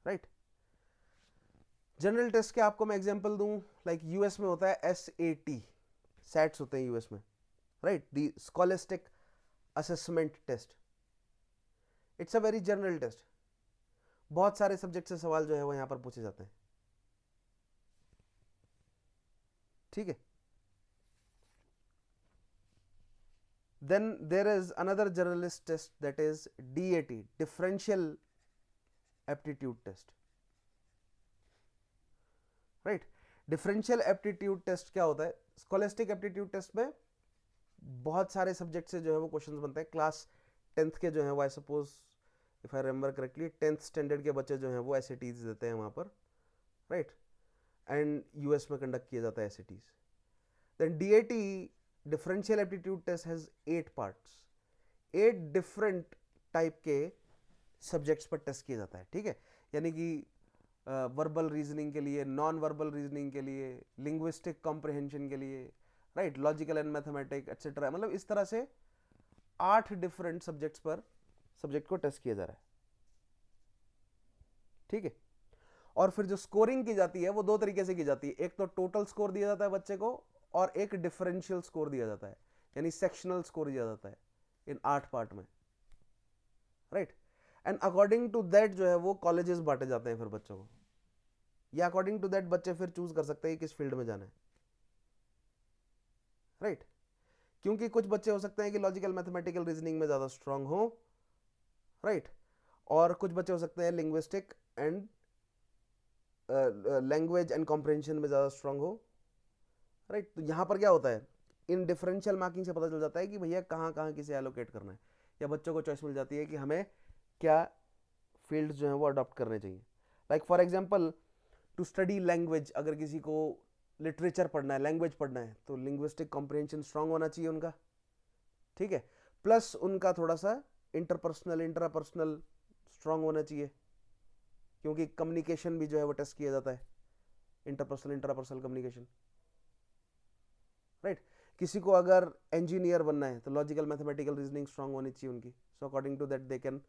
right. General test के आपको मैं एग्जांपल दूं, लाइक यूएस में होता है SAT, सैट्स होते हैं यूएस में, right, the scholastic assessment test. It's a very general test. बहुत सारे सब्जेक्ट से सवाल जो है वो यहां पर पूछे जाते हैं, ठीक है. Then there is another generalist test, that is DAT, differential aptitude test, right. Differential aptitude test क्या होता है? स्कॉलिस्टिक एप्टीट्यूड टेस्ट में बहुत सारे सब्जेक्ट से जो है वो क्वेश्चंस बनते हैं. क्लास 10th के जो है वो, I suppose if I remember correctly, 10th standard के बच्चे जो हैं वो SATs देते हैं वहाँ पर, राइट. एंड यूएस में कंडक्ट किया जाता है SATs. Then DAT, differential aptitude test, has 8 parts. 8 different type के सब्जेक्ट्स पर टेस्ट किया जाता है, ठीक है. यानी कि वर्बल रीजनिंग के लिए, नॉन वर्बल रीजनिंग के लिए, लिंग्विस्टिक कॉम्प्रिहेंशन के लिए, right, logical and mathematic etcetera. मतलब इस तरह से 8 डिफरेंट सब्जेक्ट्स पर सब्जेक्ट को टेस्ट किया जा रहा है, ठीक है. और फिर जो स्कोरिंग की जाती है वो 2 तरीके से की जाती है. एक तो टोटल स्कोर दिया जाता है बच्चे को, और एक डिफरेंशियल स्कोर दिया जाता है, यानी सेक्शनल स्कोर दिया जाता है इन 8 पार्ट में, right. And according to that जो है वो कॉलेजेस बांटे जाते हैं फिर बच्चों को, या अकॉर्डिंग टू दैट बच्चे फिर चूज कर सकते हैं किस फील्ड में जाना है, राइट. क्योंकि कुछ बच्चे हो सकते हैं कि लॉजिकल मैथमेटिकल रीजनिंग में ज्यादा स्ट्रांग हो, राइट, और कुछ बच्चे हो सकते हैं linguistic and language and comprehension में ज्यादा स्ट्रांग हो, राइट. तो यहां पर क्या होता है, इन डिफरेंशियल मार्किंग से पता चल जाता है कि भैया कहाँ कहाँ किसे एलोकेट करना है, या बच्चों को चॉइस मिल जाती है कि हमें क्या फील्ड जो है वो अडॉप्ट करने चाहिए. Like for example, to study language, अगर किसी को लिटरेचर पढ़ना है, लैंग्वेज पढ़ना है, तो लिंग्विस्टिक कॉम्प्रिहेंशन स्ट्रांग होना चाहिए उनका, ठीक है. प्लस उनका थोड़ा सा इंटरपर्सनल इंट्रापर्सनल स्ट्रांग होना चाहिए, क्योंकि कम्युनिकेशन भी जो है वो टेस्ट किया जाता है, इंटरपर्सनल इंट्रापर्सनल कम्युनिकेशन, राइट. किसी को अगर इंजीनियर बनना है तो लॉजिकल मैथमेटिकल रीजनिंग स्ट्रांग होनी चाहिए उनकी, so according to that they can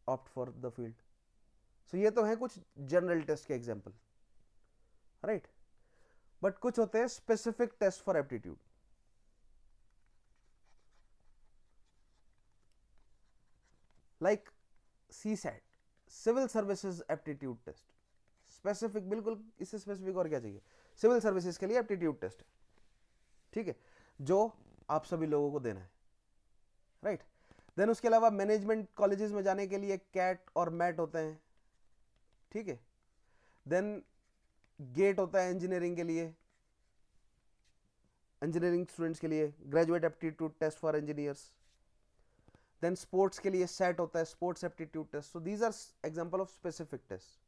opt for the field. So ये तो है कुछ जनरल टेस्ट के एग्जांपल, राइट. बट कुछ होते हैं specific test for aptitude. Like CSAT, civil services aptitude test, specific, बिल्कुल इससे स्पेसिफिक और क्या चाहिए, सिविल सर्विसेज के लिए एप्टीट्यूड टेस्ट है, ठीक है, जो आप सभी लोगों को देना है, राइट। देन उसके अलावा मैनेजमेंट कॉलेजेस में जाने के लिए कैट और मैट होते हैं, ठीक है। देन गेट होता है इंजीनियरिंग के लिए, इंजीनियरिंग स्टूडेंट्स के लिए graduate aptitude test for engineers. Then sports के लिए सेट होता है, sports aptitude test. So these are example of specific test.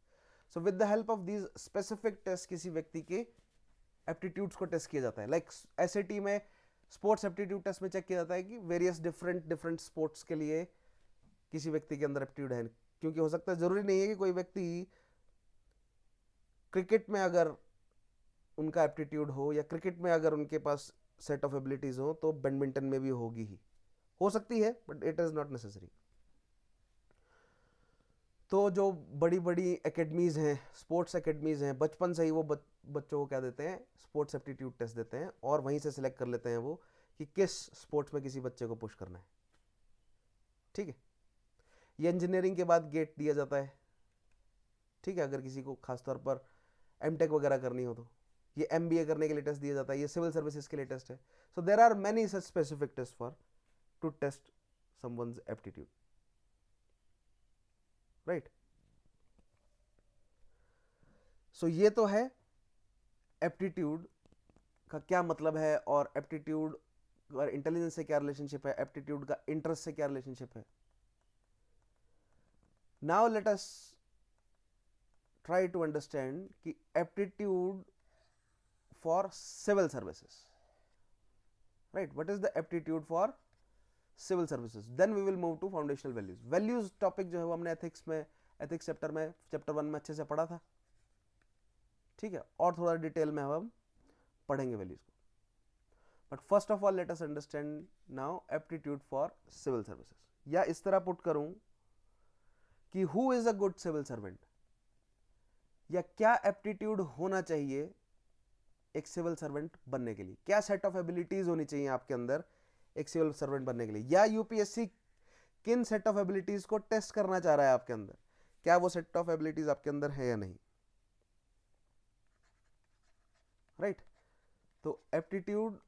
So with the help of these specific test किसी व्यक्ति के एप्टीट्यूड्स को टेस्ट किया जाता है। लाइक SAT में स्पोर्ट्स एप्टीट्यूड टेस्ट में चेक किया जाता है कि वेरियस डिफरेंट स्पोर्ट्स के लिए किसी व्यक्ति के अंदर एप्टीट्यूड है, क्योंकि हो सकता है, जरूरी नहीं है कि कोई व्यक्ति क्रिकेट में अगर उनका एप्टीट्यूड हो या क्रिकेट में अगर उनके पास सेट ऑफ एबिलिटीज हो तो बैडमिंटन में भी होगी ही, हो सकती है, but it is not necessary. तो जो बड़ी बड़ी एकेडमीज हैं, स्पोर्ट्स एकेडमीज हैं, बचपन से ही वो बच्चों को क्या देते हैं, स्पोर्ट्स एप्टीट्यूड टेस्ट देते हैं, और वहीं से सिलेक्ट कर लेते हैं वो कि किस स्पोर्ट्स में किसी बच्चे को पुश करना है, ठीक है। ये इंजीनियरिंग के बाद गेट दिया जाता है, ठीक है, अगर किसी को खासतौर पर MTech वगैरह करनी हो तो। ये MBA करने के लिए टेस्ट दिया जाता है, ये सिविल सर्विसेज के लिए टेस्ट है। So there are many such specific test for to test someone's aptitude, right. So ये तो है एप्टीट्यूड का क्या मतलब है, और एप्टीट्यूड और इंटेलिजेंस से क्या रिलेशनशिप है, एप्टीट्यूड का इंटरेस्ट से क्या रिलेशनशिप है। Now let us try to understand कि aptitude for civil services, right, what is the aptitude for civil services. Then we will move to foundational values. Values topic जो है वो हमने एथिक्स चैप्टर 1 में अच्छे से पढ़ा था, ठीक है, और थोड़ा डिटेल में हम पढ़ेंगे वैल्यूज को। But first of all let us understand now aptitude for civil services, या इस तरह पुट करूं कि who is a good civil servant, या क्या एप्टीट्यूड होना चाहिए एक सिविल सर्वेंट बनने के लिए, क्या सेट ऑफ एबिलिटीज होनी चाहिए आपके अंदर एक सिविल सर्वेंट बनने के लिए, या यूपीएससी किन सेट ऑफ एबिलिटीज को टेस्ट करना चाह रहा है आपके अंदर, क्या वो सेट ऑफ एबिलिटीज आपके अंदर है या नहीं, राइट। तो aptitude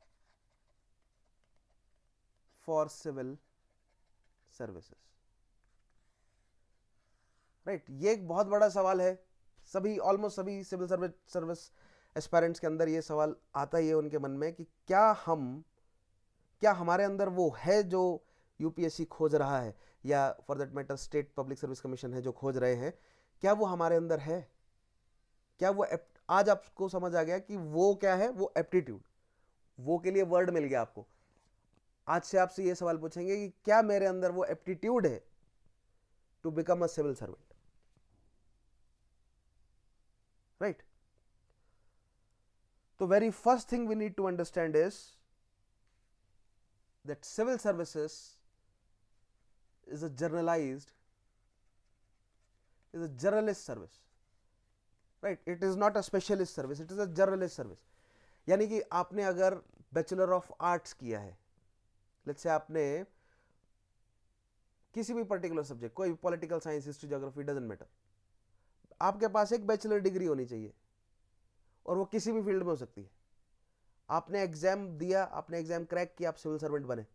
for civil services, right, ये एक बहुत बड़ा सवाल है। सभी, ऑलमोस्ट सभी सिविल सर्विस एस्पायरेंट्स के अंदर ये सवाल आता ही है उनके मन में कि क्या हमारे अंदर वो है जो यूपीएससी खोज रहा है, या for that matter state public service commission है जो खोज रहे हैं, क्या वो हमारे अंदर है, क्या वो आज आपको समझ आ गया कि वो क्या है, वो एप्टीट्यूड, वो के लिए वर्ड मिल गया आपको। आज से आपसे ये सवाल पूछेंगे कि क्या मेरे अंदर वो एप्टीट्यूड है to become a civil servant, right. तो very first thing we need to understand is that civil services is a generalized, is a generalist service, right, it is not a specialist service, it is a generalist service। यानी कि आपने अगर बैचलर ऑफ आर्ट्स किया है, लेट्स से आपने किसी भी पर्टिकुलर सब्जेक्ट, कोई political science, history, geography, doesn't matter, आपके पास एक बैचलर डिग्री होनी चाहिए, और वो किसी भी फील्ड में हो सकती है। आपने एग्जाम दिया, आपने एग्जाम क्रैक किया, आप सिविल सर्वेंट बने।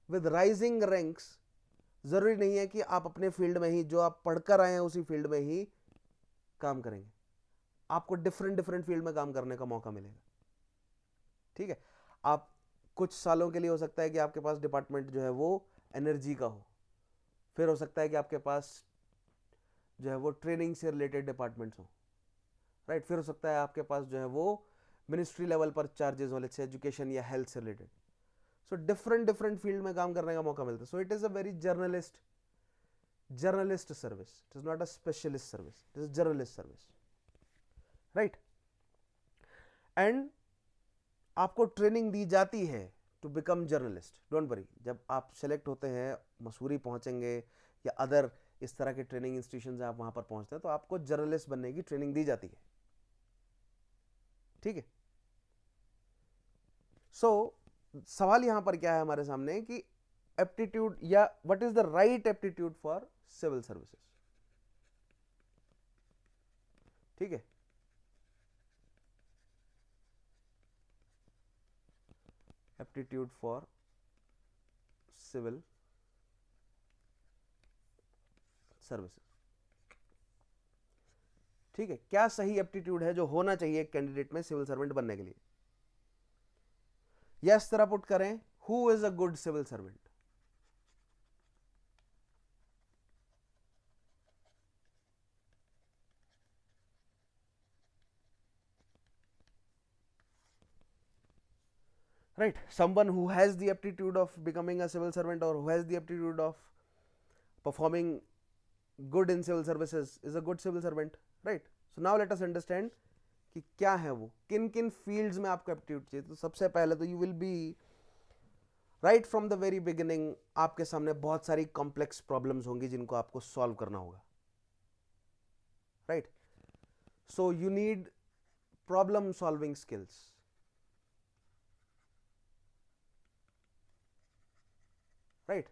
विद राइजिंग रैंक्स, जरूरी नहीं है कि आप अपने फील्ड में ही, जो आप पढ़कर आए हैं उसी फील्ड में ही काम करेंगे, आपको डिफरेंट फील्ड में काम करने का मौका मिलेगा, ठीक है। आप कुछ सालों के लिए हो सकता है कि आपके पास डिपार्टमेंट जो है वो एनर्जी का हो, फिर हो सकता है कि आपके पास जो है वो ट्रेनिंग से रिलेटेड डिपार्टमेंट्स हो, राइट, फिर हो सकता है आपके पास जो है वो मिनिस्ट्री लेवल पर चार्जेस हो, लेट्स से एजुकेशन या हेल्थ से रिलेटेड। सो डिफरेंट फील्ड में काम करने का मौका मिलता है। So it is a very generalist service, it is not a specialist service, it is generalist service, right. And आपको ट्रेनिंग दी जाती है to become generalist, don't worry, जब आप सेलेक्ट होते हैं, मसूरी पहुंचेंगे या अदर इस तरह के ट्रेनिंग इंस्टीट्यूशन आप वहां पर पहुंचते हैं, तो आपको जर्नलिस्ट बनने की ट्रेनिंग दी जाती है, ठीक है। सो सवाल यहां पर क्या है हमारे सामने कि एप्टीट्यूड या what is the right aptitude for civil services. ठीक है, एप्टीट्यूड फॉर सिविल सर्विसेज. ठीक है, क्या सही एप्टीट्यूड है जो होना चाहिए एक कैंडिडेट में सिविल सर्वेंट बनने के लिए. या इस तरह पुट करें, who is a good civil servant. Right, someone who has the aptitude of becoming a civil servant or who has the aptitude of performing good in civil services is a good civil servant. Right, so now let us understand कि क्या है वो, किन किन फील्ड्स में आपको एप्टीट्यूड चाहिए. तो सबसे पहले तो you will B right from the very beginning, आपके सामने बहुत सारी कॉम्प्लेक्स प्रॉब्लम्स होंगी जिनको आपको सॉल्व करना होगा. Right, so you need problem solving skills. Right,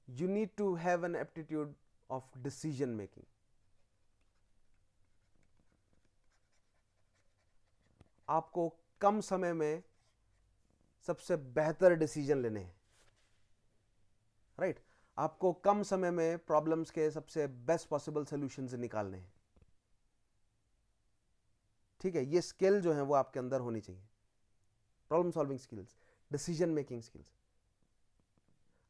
you need to have an aptitude of decision making. आपको कम समय में सबसे बेहतर डिसीजन लेने हैं. राइट, आपको कम समय में प्रॉब्लम्स के सबसे बेस्ट पॉसिबल सॉल्यूशंस निकालने हैं. ठीक है, ये स्किल जो है वो आपके अंदर होनी चाहिए. Problem solving skills, decision making skills.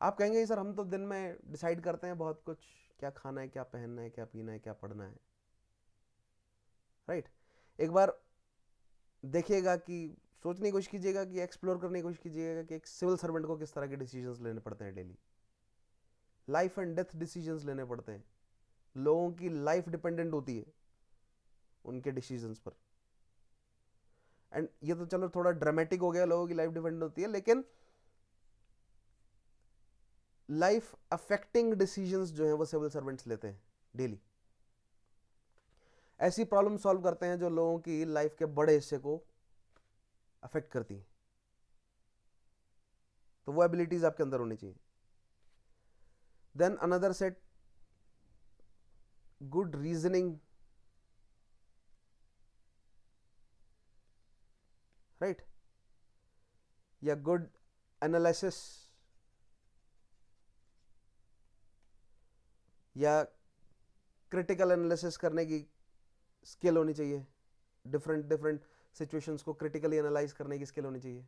आप कहेंगे सर हम तो दिन में डिसाइड करते हैं बहुत कुछ, क्या खाना है, क्या पहनना है, क्या पीना है, क्या पढ़ना है. राइट, एक बार देखिएगा कि सोचने की कोशिश कीजिएगा कि एक्सप्लोर करने की कोशिश कीजिएगा कि एक सिविल सर्वेंट को किस तरह के डिसीजंस लेने पड़ते हैं daily. Life and death decisions लेने पड़ते हैं. लोगों की लाइफ डिपेंडेंट होती है उनके डिसीजंस पर. एंड ये तो चलो थोड़ा ड्रामेटिक हो गया, लोगों की लाइफ डिपेंडेंट होती है, लेकिन लाइफ अफेक्टिंग डिसीजंस जो हैं वो सिविल सर्वेंट्स लेते हैं डेली. ऐसी प्रॉब्लम सॉल्व करते हैं जो लोगों की लाइफ के बड़े हिस्से को अफेक्ट करती हैं. तो वो एबिलिटीज आपके अंदर होनी चाहिए. Then another set, good reasoning. Right, या गुड एनालिसिस, या क्रिटिकल एनालिसिस करने की स्किल होनी चाहिए. डिफरेंट सिचुएशंस को क्रिटिकली एनालाइज करने की स्किल होनी चाहिए.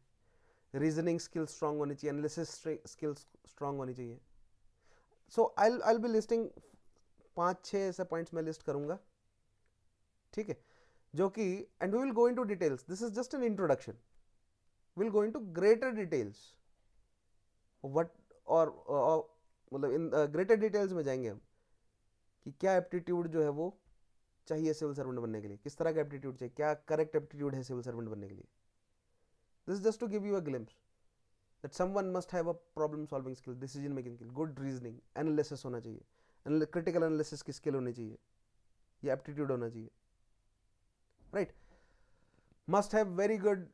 रीजनिंग स्किल स्ट्रांग होनी चाहिए. एनालिसिस स्किल्स स्ट्रांग होनी चाहिए. सो आई बी लिस्टिंग 5-6 ऐसे पॉइंट्स मैं लिस्ट करूंगा. ठीक है, जो कि and we will go into details. This is just an introduction. Will go into greater details what और मतलब इन ग्रेटर डिटेल्स में जाएंगे हम कि क्या एप्टीट्यूड जो है वो चाहिए सिविल सर्वेंट बनने के लिए, किस तरह का एप्टीट्यूड चाहिए, क्या करेक्ट एप्टीट्यूड है सिविल सर्वेंट बनने के लिए. This just to give you a glimpse that someone must have a problem solving skill, decision making skill, good reasoning, analysis होना चाहिए, क्रिटिकल एनालिसिस की स्किल होनी चाहिए, ये एप्टीट्यूड होना चाहिए. Right, must have very good,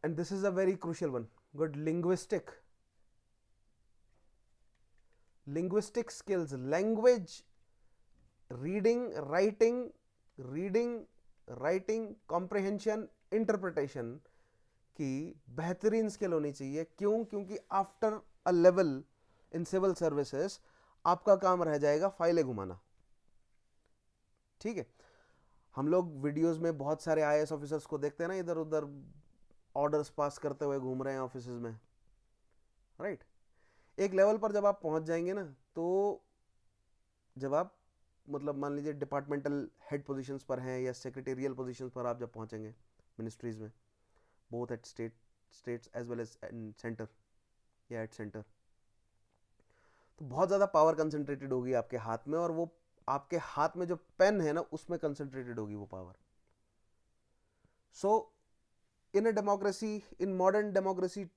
and this is a very crucial one, good linguistic skills, language, reading, writing, comprehension, interpretation की बेहतरीन स्किल होनी चाहिए. क्यों? क्योंकि after a level in civil services आपका काम रह जाएगा फाइलें घुमाना. ठीक है, हम लोग वीडियोस में बहुत सारे आईएएस ऑफिसर्स को देखते हैं ना, इधर उधर ऑर्डर्स पास करते हुए घूम रहे हैं ऑफिसेज में. राइट, एक लेवल पर जब आप पहुंच जाएंगे ना, तो जब आप मतलब मान लीजिए डिपार्टमेंटल हेड पोजीशंस पर हैं या सेक्रेटेरियल पोजीशंस पर आप जब पहुंचेंगे मिनिस्ट्रीज में, both at states as well as centre या एट सेंटर, तो बहुत ज़्यादा पावर कंसंट्रेटेड होगी आपके हाथ में, और वो आपके हाथ में जो पेन है ना उसमें कंसंट्रेटेड होगी वो power. So in a democracy, in modern democracy,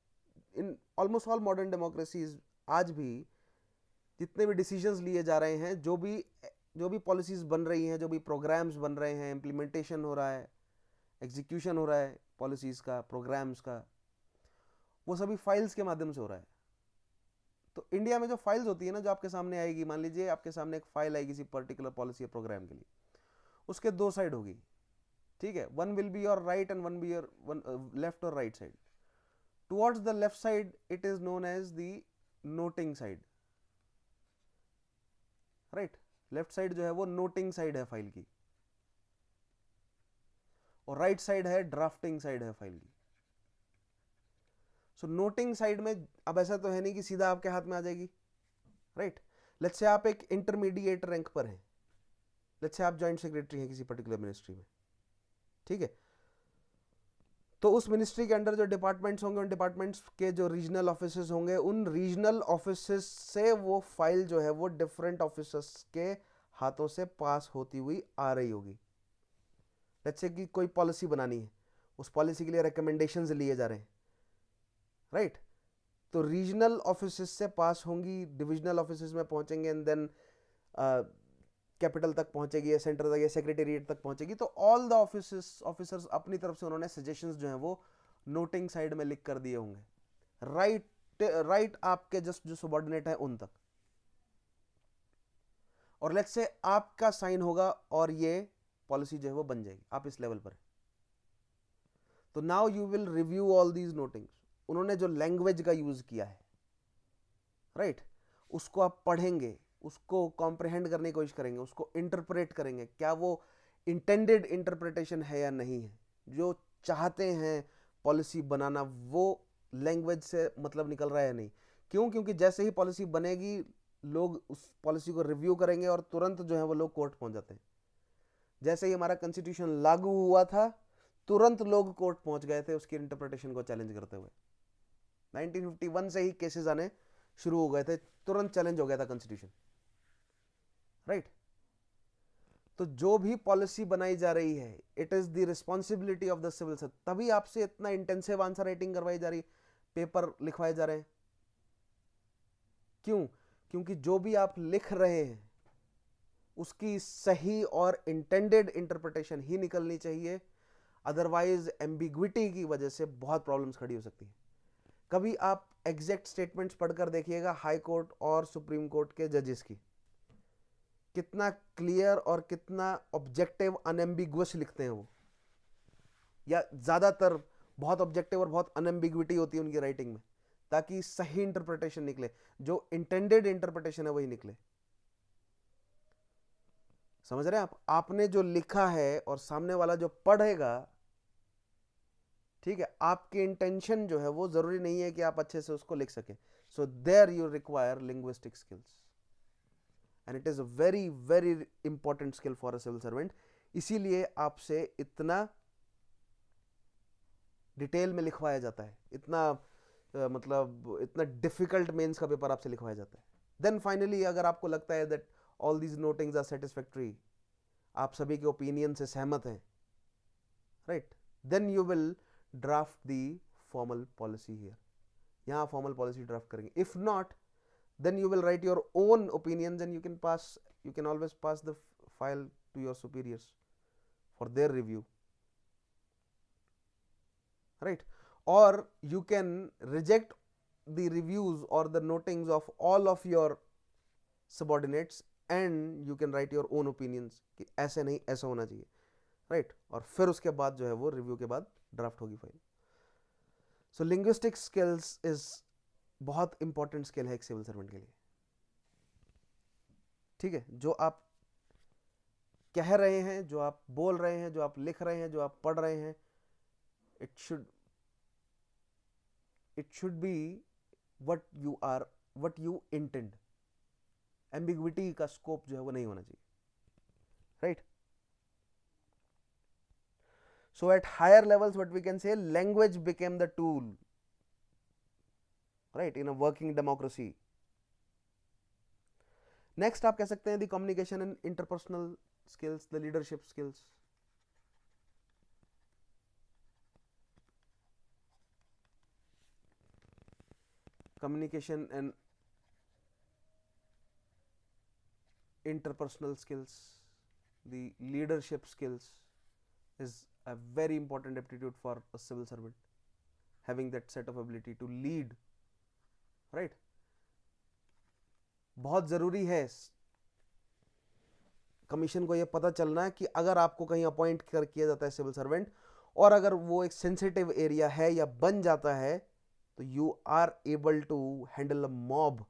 in almost all modern democracies, आज भी जितने भी डिसीजंस लिए जा रहे हैं, जो भी पॉलिसीज बन रही हैं, जो भी प्रोग्राम्स बन रहे हैं, इम्प्लीमेंटेशन हो रहा है, एग्जीक्यूशन हो रहा है पॉलिसीज का, प्रोग्राम्स का, वो सभी फाइल्स के माध्यम से हो रहा है. इंडिया में जो फाइल्स होती है ना, जो आपके सामने आएगी, मान लीजिए आपके सामने एक फाइल आएगी किसी पर्टिकुलर पॉलिसी या प्रोग्राम के लिए, उसके दो साइड होगी, ठीक है, one will be your right and one be your left और right side. Towards the left side it is known as the noting side, right. Left side जो है वो नोटिंग साइड है फाइल की, और राइट साइड है ड्राफ्टिंग साइड है फाइल की. सो नोटिंग साइड में अब ऐसा तो है नहीं कि सीधा आपके हाथ में आ जाएगी, राइट. लेट्स से आप एक इंटरमीडिएट रैंक पर हैं, लेट्स से आप जॉइंट सेक्रेटरी हैं किसी पर्टिकुलर मिनिस्ट्री में, ठीक है. तो उस मिनिस्ट्री के अंडर जो डिपार्टमेंट्स होंगे, उन डिपार्टमेंट्स के जो रीजनल ऑफिसेस होंगे, उन रीजनल ऑफिसेस से वो फाइल जो है वो डिफरेंट ऑफिसर्स के हाथों से पास होती हुई आ रही होगी. लेट्स से कि कोई पॉलिसी बनानी है, उस पॉलिसी के लिए रिकमेंडेशंस लिए जा रहे हैं, राइट. तो रीजनल ऑफिसेस से पास होंगी, डिविजनल ऑफिसेस में पहुंचेंगे, एंड देन कैपिटल तक पहुंचेगी, या सेंटर तक, या सेक्रेटेरिएट तक पहुंचेगी. तो ऑल द ऑफिसर्स अपनी तरफ से उन्होंने सजेशंस जो हैं वो नोटिंग साइड में लिख कर दिए होंगे, राइट आपके जस्ट जो सबॉर्डिनेट है उन तक. और लेट्स से आपका साइन होगा और ये पॉलिसी जो है वो बन जाएगी, आप इस लेवल पर. तो now you will review all these notings. उन्होंने जो लैंग्वेज का यूज किया है, राइट, उसको आप पढ़ेंगे, उसको कॉम्प्रिहेंड करने की कोशिश करेंगे, उसको इंटरप्रेट करेंगे, क्या वो इंटेंडेड इंटरप्रिटेशन है या नहीं है. जो चाहते हैं पॉलिसी बनाना, वो लैंग्वेज से मतलब निकल रहा है या नहीं. क्यों? क्योंकि जैसे ही पॉलिसी बनेगी, लोग उस पॉलिसी को रिव्यू करेंगे और तुरंत जो है वो लोग कोर्ट पहुंच जाते हैं. जैसे ही हमारा कॉन्स्टिट्यूशन लागू हुआ था, तुरंत लोग कोर्ट पहुंच गए थे उसकी इंटरप्रिटेशन को चैलेंज करते हुए. 1951 से ही केसेस आने शुरू हो गए थे, तुरंत चैलेंज हो गया था कॉन्स्टिट्यूशन, राइट. तो जो भी पॉलिसी बनाई जा रही है, it is the responsibility of the civil servant. तभी आपसे इतना इंटेंसिव आंसर राइटिंग करवाई जा रही, पेपर लिखवाए जा रहे हैं. क्यों? क्योंकि जो भी आप लिख रहे हैं उसकी सही और इंटेंडेड इंटरप्रिटेशन ही निकलनी चाहिए. अदरवाइज एम्बिग्विटी की वजह से बहुत प्रॉब्लम्स खड़ी हो सकती है. कभी आप एग्जैक्ट स्टेटमेंट्स पढ़कर देखिएगा हाई कोर्ट और सुप्रीम कोर्ट के जजेस की, कितना क्लियर और कितना ऑब्जेक्टिव अनएम्बिगुअस लिखते हैं वो. या ज्यादातर बहुत ऑब्जेक्टिव और बहुत अनएम्बिग्विटी होती है उनकी राइटिंग में, ताकि सही इंटरप्रिटेशन निकले, जो इंटेंडेड इंटरप्रिटेशन है वही निकले. समझ रहे हैं आप? आपने जो लिखा है और सामने वाला जो पढ़ेगा, ठीक है, आपकी इंटेंशन जो है वो जरूरी नहीं है कि आप अच्छे से उसको लिख सकें. So there you require linguistic skills, and it is a very very important skill for a civil servant. इसीलिए आपसे इतना डिटेल में लिखवाया जाता है, इतना मतलब इतना डिफिकल्ट मेंस का पेपर आपसे लिखवाया जाता है. देन फाइनली अगर आपको लगता है that all these notings are satisfactory, आप सभी के ओपिनियन से सहमत हैं, right, then you will draft the formal policy here. यहाँ फॉर्मल पॉलिसी ड्राफ्ट करेंगे. If not, then you will write your own opinions and you can always pass the file to your superiors for their review, right. Or you can reject the reviews or the notings of all of your subordinates and you can write your own opinions कि ऐसे नहीं ऐसा होना चाहिए, right. और फिर उसके बाद जो है वो रिव्यू के बाद ड्राफ्ट होगी file. So linguistic skills is बहुत इंपॉर्टेंट स्किल है एक सिविल सर्वेंट के लिए, ठीक है. जो आप कह रहे हैं, जो आप बोल रहे हैं, जो आप लिख रहे हैं, जो आप पढ़ रहे हैं, it should be what you intend. Ambiguity का स्कोप जो है वो नहीं होना चाहिए, right. So at higher levels what we can say, language became the tool, right, in a working democracy. Next आप कह सकते हैं the communication and interpersonal skills, the leadership skills. Communication and interpersonal skills, the leadership skills is a very important aptitude for a civil servant, having that set of ability to lead, right. बहुत ज़रूरी है कमीशन को ये पता चलना है कि अगर आपको कहीं अपॉइंट कर किया जाता है सिविल सर्वेंट, और अगर वो एक सेंसिटिव एरिया है या बन जाता है, तो you are able to handle a mob.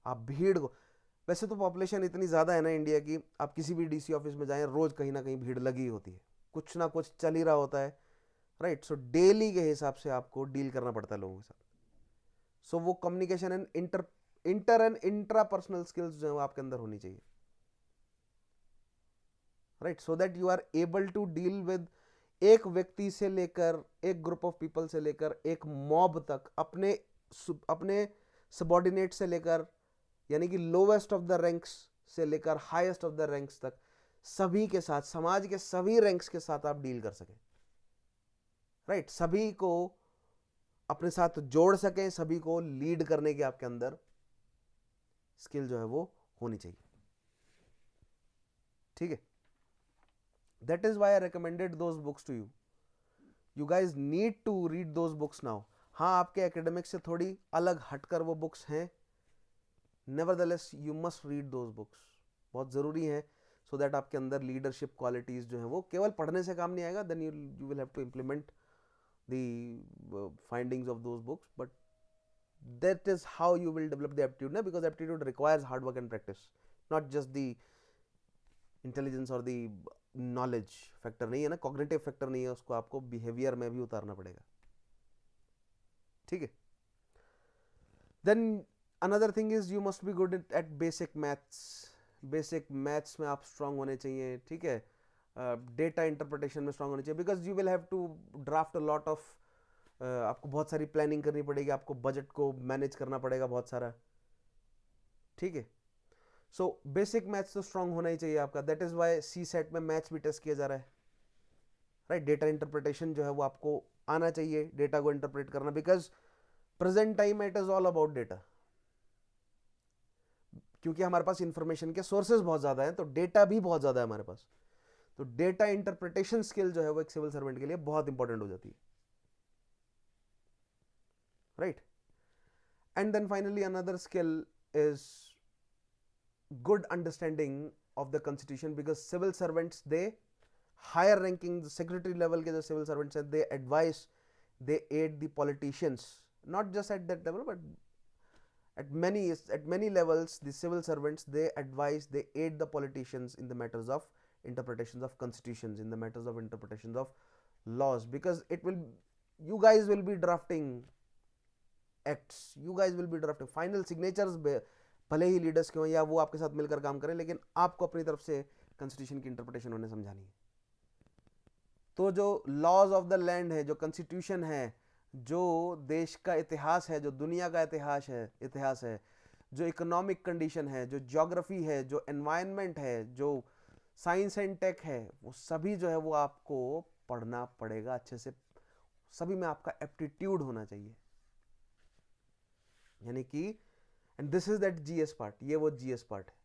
आप भीड़ को, वैसे तो पॉपुलेशन इतनी ज़्यादा है ना इंडिया की, आप किसी भी डीसी ऑफिस में जाएं, रोज़ कहीं ना कहीं भीड़ लगी होती है, कुछ ना कुछ चल ही रहा होता है, राइट। सो डेली के हिसाब से आपको डील करना पड़ता है लोगों के साथ। सो वो communication and inter and intra personal skills जो है वो आपके अंदर होनी चाहिए, right, so that you are able to deal with एक व्यक्ति से लेकर, एक ग्रुप ऑफ पीपल से लेकर, एक मॉब तक, अपने सबॉर्डिनेट से लेकर, यानी कि लोवेस्ट ऑफ द रैंक्स से लेकर हाईएस्ट ऑफ द रैंक्स तक, सभी के साथ, समाज के सभी रैंक्स के साथ आप डील कर सकें, राइट, सभी को अपने साथ जोड़ सकें, सभी को लीड करने की आपके अंदर स्किल जो है वो होनी चाहिए, ठीक है। That is why I recommended those books to you. You guys need to read those books now. हाँ, आपके एकेडमिक से थोड़ी अलग हटकर वो बुक्स हैं, nevertheless you must read those books, बहुत ज़रूरी है, सो दैट आपके अंदर लीडरशिप क्वालिटीज़ जो हैं वो केवल पढ़ने से काम नहीं आएगा, then you will have to implement the findings of those books, but that is how you will develop the aptitude na, because aptitude requires hard work and practice, not just the intelligence or the knowledge factor नहीं है ना, cognitive factor नहीं है, उसको आपको behavior में भी उतारना पड़ेगा, ठीक है। then another thing is you must be good at basic maths। basic maths में आप strong होने चाहिए, ठीक है। डेटा इंटरप्रिटेशन में स्ट्रांग होने चाहिए, because you will have to draft a lot of, आपको बहुत सारी प्लानिंग करनी पड़ेगी, आपको बजट को मैनेज करना पड़ेगा बहुत सारा, ठीक है। सो बेसिक मैथ्स तो स्ट्रांग होना ही चाहिए आपका, that is why CSAT में मैथ्स भी टेस्ट किया जा रहा है, राइट। डेटा इंटरप्रिटेशन जो है वो आपको आना चाहिए, डेटा को इंटरप्रेट करना, because present time it is all about data, क्योंकि हमारे पास इंफॉर्मेशन के सोर्सेज बहुत ज़्यादा हैं, तो डेटा भी बहुत ज़्यादा है हमारे पास, तो डेटा इंटरप्रिटेशन स्किल जो है वो एक सिविल सर्वेंट के लिए बहुत इंपॉर्टेंट हो जाती है, right। And then finally another skill is good understanding of the constitution, because civil servants, they higher ranking secretary level ke jo civil servants hai, they advise, they aid the politicians, not just at that level but at many levels, the civil servants, they advise, they aid the politicians in the matters of interpretations of constitutions, in the matters of interpretations of laws, because it will, you guys will be drafting acts, you guys will be drafting final signatures, भले ही लीडर्स के हों या वो आपके साथ मिलकर काम करें, लेकिन आपको अपनी तरफ से कॉन्स्टिट्यूशन की इंटरप्रिटेशन उन्हें समझानी है। तो जो लॉज ऑफ द लैंड है, जो कॉन्स्टिट्यूशन है, जो देश का इतिहास है, जो दुनिया का इतिहास है, जो इकोनॉमिक कंडीशन है, जो ज्योग्राफी है, जो एनवायरनमेंट है, जो साइंस एंड टेक है, वो सभी जो है वो आपको पढ़ना पड़ेगा अच्छे से, सभी में आपका एप्टीट्यूड होना चाहिए, यानी कि, and this is that GS part, ये वो जीएस पार्ट है,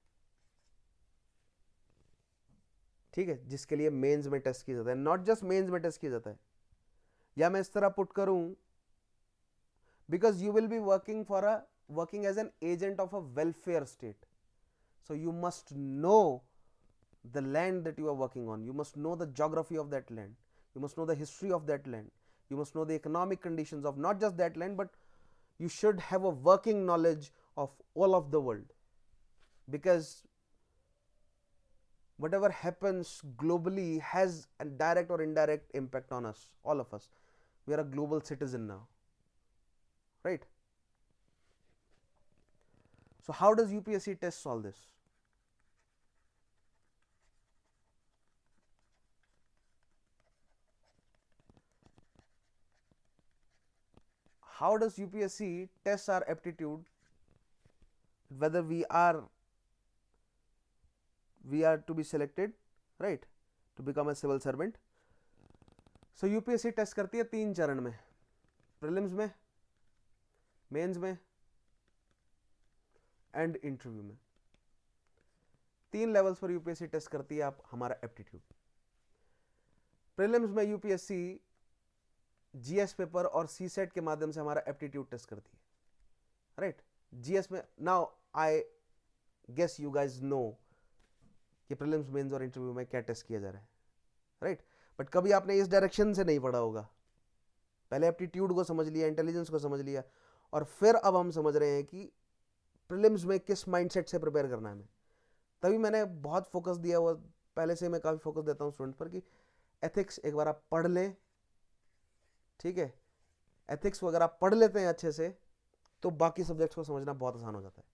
ठीक है, जिसके लिए मेंस में टेस्ट किया जाता है, नॉट जस्ट मेंस में टेस्ट किया जाता है, या मैं इस तरह पुट करूं, because you will be working as an agent of a welfare state, so you must know the land that you are working on, you must know the geography of that land, you must know the history of that land, you must know the economic conditions of not just that land, but you should have a working knowledge of all of the world, because whatever happens globally has a direct or indirect impact on us, all of us, we are a global citizen now, right? So how does UPSC test all this? How does UPSC test our aptitude, whether we are to be selected, right, to become a civil servant? So UPSC test करती है 3 चरण में, प्रीलिम्स में, मेंस में एंड इंटरव्यू में, 3 लेवल्स पर यूपीएससी टेस्ट करती है आप हमारा एप्टीट्यूड। प्रीलिम्स में यूपीएससी जीएस पेपर और सीसेट के माध्यम से हमारा एप्टीट्यूड टेस्ट करती है, राइट। जीएस में now I guess you guys know कि प्रीलिम्स मेंस और इंटरव्यू में क्या टेस्ट किया जा रहा है, राइट? बट कभी आपने इस डायरेक्शन से नहीं पढ़ा होगा। पहले एप्टीट्यूड को समझ लिया, इंटेलिजेंस को समझ लिया, और फिर अब हम समझ रहे हैं कि प्रीलिम्स में किस माइंडसेट से प्रिपेयर करना है हमें। तभी मैंने बहुत फोकस दिया हुआ, पहले से मैं काफ़ी फोकस देता हूँ स्टूडेंट पर कि एथिक्स एक बार आप पढ़ लें, ठीक है? एथिक्स अगर आप पढ़ लेते हैं अच्छे से तो बाकी सब्जेक्ट्स को समझना बहुत आसान हो जाता है।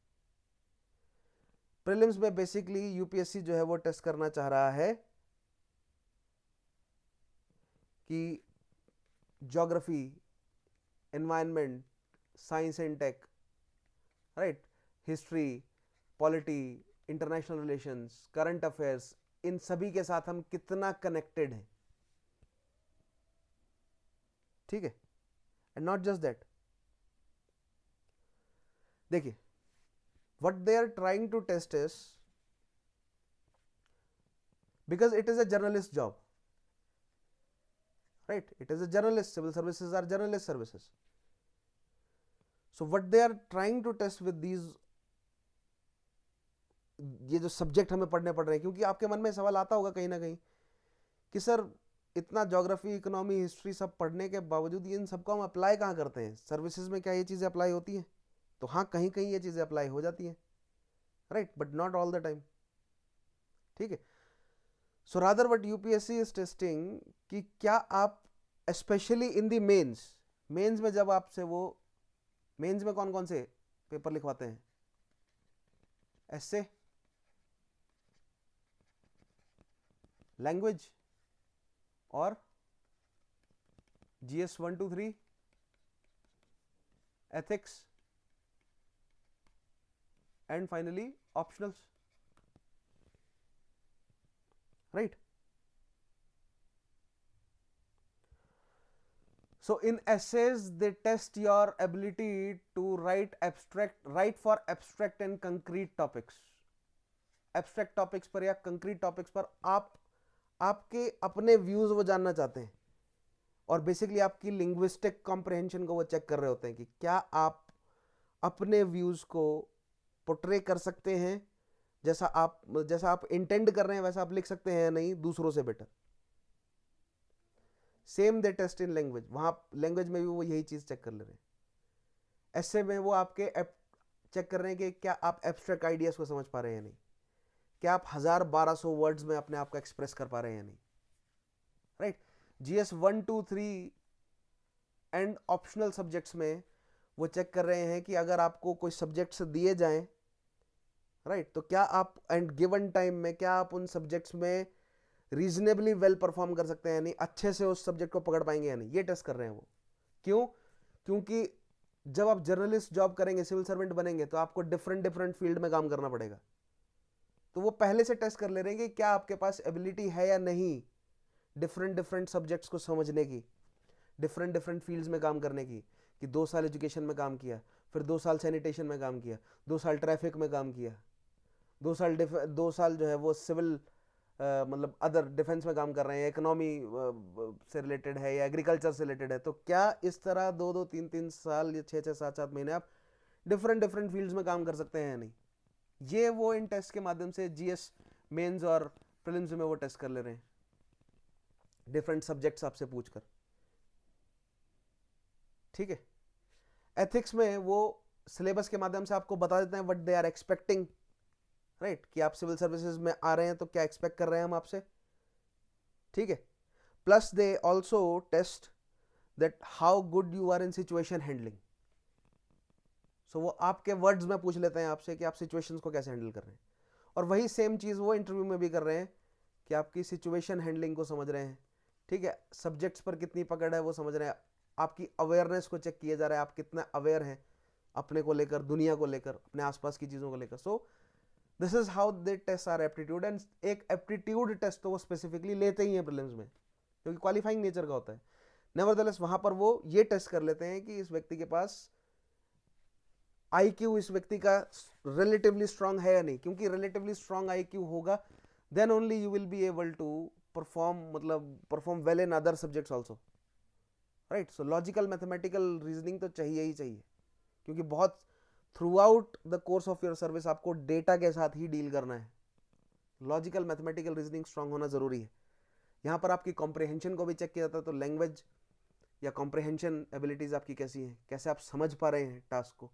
प्रीलिम्स में बेसिकली यूपीएससी जो है वो टेस्ट करना चाह रहा है कि geography, environment, science and tech, right, history, polity, international relations, current affairs, इन सभी के साथ हम कितना कनेक्टेड हैं, ठीक है? एंड नॉट जस्ट दैट, देखिए what they are trying to test is, because it is a journalist job, right? It is a journalist, civil services are journalist services. So what they are trying to test with these, ये जो सब्जेक्ट हमें पढ़ने पड़ रहे हैं, क्योंकि आपके मन में सवाल आता होगा कहीं ना कहीं कि सर इतना ज्योग्राफी, इकोनॉमी, हिस्ट्री सब पढ़ने के बावजूद इन सबको हम अप्लाई कहाँ करते हैं? सर्विसेज में क्या ये चीज़ें अप्लाई होती हैं? तो हाँ, कहीं कहीं ये चीज़ें अप्लाई हो जाती हैं, right, but not all the time, ठीक है? So rather what UPSC is testing कि क्या आप स्पेशली इन दी मेंस में जब आपसे वो, मेंस में कौन कौन से पेपर लिखवाते हैं? एसे, लैंग्वेज, और GS 1 2 3, ethics, and finally optionals, right? So in essays they test your ability to write for abstract and concrete topics. Abstract topics पर या concrete topics पर आपके अपने views वो जानना चाहते हैं, और बेसिकली आपकी linguistic comprehension को वो चेक कर रहे होते हैं कि क्या आप अपने views को पोर्ट्रे कर सकते हैं, जैसा आप इंटेंड कर रहे हैं वैसा आप लिख सकते हैं या नहीं, दूसरों से better. Same they test in language, वहां लैंग्वेज में भी वो यही चीज चेक कर ले रहे हैं। ऐसे में वो आपके चेक कर रहे हैं कि क्या आप एब्स्ट्रैक्ट आइडियाज को समझ पा रहे हैं या नहीं, क्या आप 1000-1200 वर्ड्स में अपने आप को एक्सप्रेस कर पा रहे हैं या नहीं, right? GS 1 2 3 and optional subjects में वो चेक कर रहे हैं कि अगर आपको कोई सब्जेक्ट्स दिए जाएं, राइट, तो क्या आप एंड गिवन टाइम में क्या आप उन सब्जेक्ट्स में रीजनेबली वेल परफॉर्म कर सकते हैं या नहीं, अच्छे से उस सब्जेक्ट को पकड़ पाएंगे या नहीं, ये टेस्ट कर रहे हैं वो। क्यों? क्योंकि जब आप जर्नलिस्ट जॉब करेंगे, सिविल सर्वेंट बनेंगे, तो आपको डिफरेंट फील्ड में काम करना पड़ेगा। तो वो पहले से टेस्ट कर ले रहे हैं कि क्या आपके पास एबिलिटी है या नहीं डिफरेंट सब्जेक्ट्स को समझने की, डिफरेंट फील्ड्स में काम करने की, कि 2 साल एजुकेशन में काम किया, फिर 2 साल सैनिटेशन में काम किया, 2 साल ट्रैफिक में काम किया, 2 साल जो है वो सिविल मतलब अदर डिफेंस में काम कर रहे हैं, इकोनॉमी से रिलेटेड है या एग्रीकल्चर से रिलेटेड है, तो क्या इस तरह 2 3 साल या 6 7 महीने आप डिफरेंट फील्ड्स में काम कर सकते हैं या नहीं? ये वो इन टेस्ट के माध्यम से जीएस मेंस और प्रीलिम्स में वो टेस्ट कर ले रहे हैं, डिफरेंट सब्जेक्ट्स आपसे पूछकर, ठीक है? एथिक्स में वो सिलेबस के माध्यम से आपको बता देते हैं what they are expecting, right, कि आप सिविल सर्विसेज में आ रहे हैं तो क्या एक्सपेक्ट कर रहे हैं हम आपसे, ठीक है? Plus they also test that how good you are in situation handling. So वो आपके वर्ड्स में पूछ लेते हैं आपसे कि आप सिचुएशंस को कैसे हैंडल कर रहे हैं, और वही सेम चीज़ वो इंटरव्यू में भी कर रहे हैं कि आपकी सिचुएशन हैंडलिंग को समझ रहे हैं, ठीक है? सब्जेक्ट्स पर कितनी पकड़ है वो समझ रहे हैं, आपकी अवेयरनेस को चेक किया जा रहा है, आप कितना अवेयर हैं अपने को लेकर, दुनिया को लेकर, अपने आसपास की चीज़ों को लेकर। So this is how they test our aptitude. And एक एप्टीट्यूड टेस्ट तो वो स्पेसिफिकली लेते ही हैं प्रीलिम्स में, क्योंकि क्वालिफाइंग नेचर का होता है। नेवरदलेस वहां पर वो ये टेस्ट कर लेते हैं कि इस व्यक्ति के पास आईक्यू, इस व्यक्ति का रिलेटिवली स्ट्रांग है या नहीं, क्योंकि रिलेटिवली स्ट्रांग आईक्यू होगा then only you will be able to perform well in other subjects also, right? So logical mathematical reasoning तो चाहिए ही चाहिए, क्योंकि बहुत throughout the course of your service आपको डेटा के साथ ही डील करना है। लॉजिकल मैथमेटिकल रीजनिंग स्ट्रांग होना जरूरी है। यहाँ पर आपकी कॉम्प्रिहेंशन को भी चेक किया जाता है, तो लैंग्वेज या कॉम्प्रिहेंशन एबिलिटीज आपकी कैसी हैं, कैसे आप समझ पा रहे हैं टास्क को।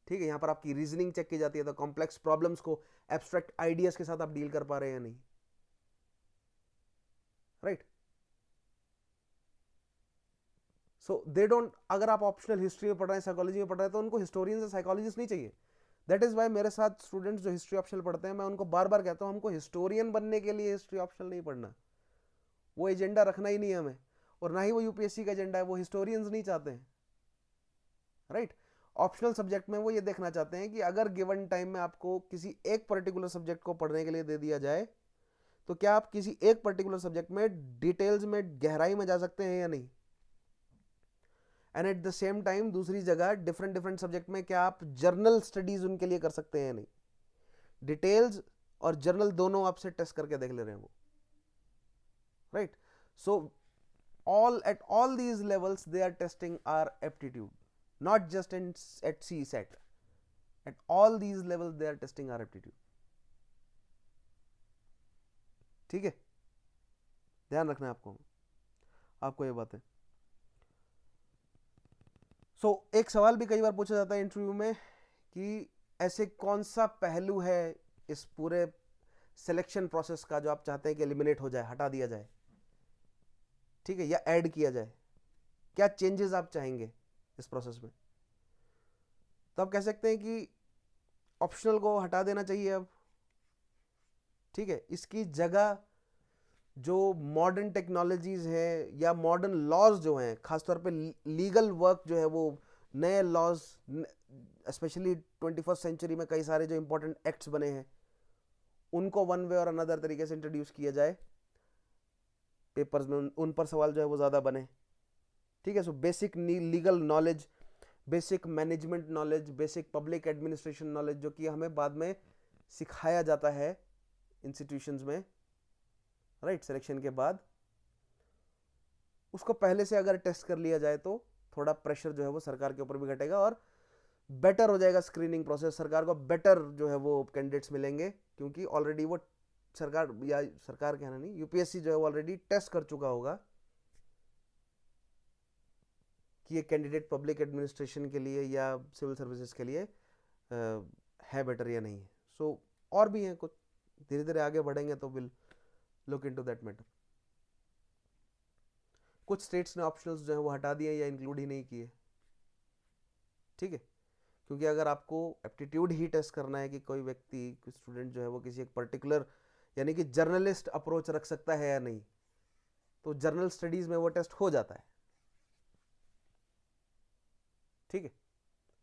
ठीक है, यहाँ पर आपकी रीजनिंग चेक की जाती है, तो कॉम्प्लेक्स प्रॉब्लम्स को एब्स्ट्रैक्ट आइडियाज के साथ आप डील कर पा रहे हैं या नहीं, राइट। सो दे डोंट, अगर आप ऑप्शनल हिस्ट्री में पढ़ रहे हैं, साइकोलॉजी में पढ़ रहे हैं, तो उनको हिस्टोरियन या साइकोलॉजिस्ट नहीं चाहिए। दैट इज वाई मेरे साथ स्टूडेंट्स जो हिस्ट्री ऑप्शनल पढ़ते हैं, मैं उनको बार बार कहता हूं हमको हिस्टोरियन बनने के लिए हिस्ट्री ऑप्शनल नहीं पढ़ना, वो एजेंडा रखना ही नहीं है हमें, और ना ही वो यूपीएससी का एजेंडा है, वो हिस्टोरियंस नहीं चाहते हैं, राइट। ऑप्शनल सब्जेक्ट में वो ये देखना चाहते हैं कि अगर गिवन टाइम में आपको किसी एक पर्टिकुलर सब्जेक्ट को पढ़ने के लिए दे दिया जाए, तो क्या आप किसी एक पर्टिकुलर सब्जेक्ट में डिटेल्स में गहराई में जा सकते हैं या नहीं, and eight the same time दूसरी जगह डिफरेंट डिफरेंट सब्जेक्ट में क्या आप जर्नल स्टडीज उनके लिए कर सकते हैं या नहीं। डिटेल्स और जर्नल दोनों आपसे टेस्ट करके देख ले रहे हैं वो, right. So all at all these levels they are testing our aptitude, not just at CSAT, at all these levels they are testing our aptitude। ठीक है, ध्यान रखना है आपको ये बात है। सो एक सवाल भी कई बार पूछा जाता है इंटरव्यू में कि ऐसे कौन सा पहलू है इस पूरे सिलेक्शन प्रोसेस का जो आप चाहते हैं कि एलिमिनेट हो जाए, हटा दिया जाए, ठीक है, या ऐड किया जाए, क्या चेंजेस आप चाहेंगे इस प्रोसेस में। तो आप कह सकते हैं कि ऑप्शनल को हटा देना चाहिए अब, ठीक है। इसकी जगह जो मॉडर्न टेक्नोलॉजीज हैं या मॉडर्न लॉज जो हैं, खासतौर पे लीगल वर्क जो है, वो नए लॉज, स्पेशली 21st सेंचुरी में कई सारे जो इंपॉर्टेंट एक्ट्स बने हैं, उनको वन वे और अनदर तरीके से इंट्रोड्यूस किया जाए पेपर्स में, उन पर सवाल जो है वो ज़्यादा बने, ठीक है। So basic legal knowledge, basic management knowledge, basic public administration knowledge, जो कि हमें बाद में सिखाया जाता है इंस्टीट्यूशंस में, राइट, सिलेक्शन के बाद, उसको पहले से अगर टेस्ट कर लिया जाए तो थोड़ा प्रेशर जो है वो सरकार के ऊपर भी घटेगा और बेटर हो जाएगा स्क्रीनिंग प्रोसेस। सरकार को बेटर जो है वो कैंडिडेट्स मिलेंगे, क्योंकि ऑलरेडी वो सरकार कहना नहीं, यूपीएससी जो है वो ऑलरेडी टेस्ट कर चुका होगा कि ये कैंडिडेट पब्लिक एडमिनिस्ट्रेशन के लिए या सिविल सर्विसेज के लिए है बेटर या नहीं है। सो और भी हैं कुछ, धीरे धीरे आगे बढ़ेंगे तो will look into that matter. कुछ स्टेट्स ने ऑप्शनल्स जो है वो हटा दिए या इंक्लूड ही नहीं किए, ठीक है, क्योंकि अगर आपको एप्टीट्यूड ही टेस्ट करना है कि कोई व्यक्ति, कोई स्टूडेंट जो है वो किसी एक पर्टिकुलर यानी कि जर्नलिस्ट अप्रोच रख सकता है या नहीं, तो जर्नल स्टडीज में वो टेस्ट हो जाता है, ठीक है,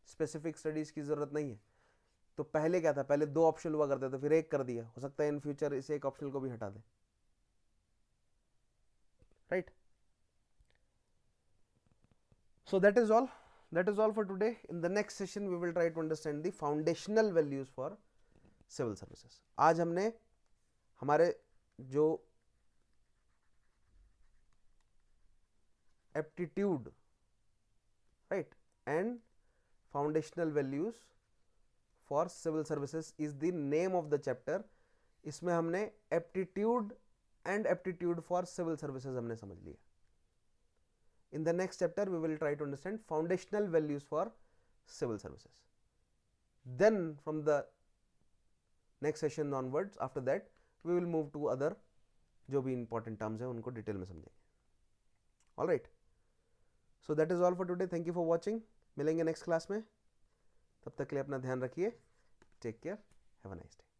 स्पेसिफिक स्टडीज की जरूरत नहीं है। तो पहले क्या था, पहले 2 ऑप्शन हुआ करते थे, फिर एक कर दिया, हो सकता है इन फ्यूचर इसे एक ऑप्शन को भी हटा दें, right. So that is all for today. In the next session we will try to understand the foundational values for civil services. आज हमने हमारे जो aptitude, right, and foundational values for civil services is the name of the chapter. इसमें हमने aptitude and aptitude for civil services हमने समझ लिया। In the next chapter we will try to understand foundational values for civil services. Then from the next session onwards, after that we will move to other जो भी important terms हैं उनको डिटेल में समझेंगे। All right, so that is all for today. Thank you for watching. मिलेंगे next class में, तब तक के लिए अपना ध्यान रखिए। Take care. Have a nice day.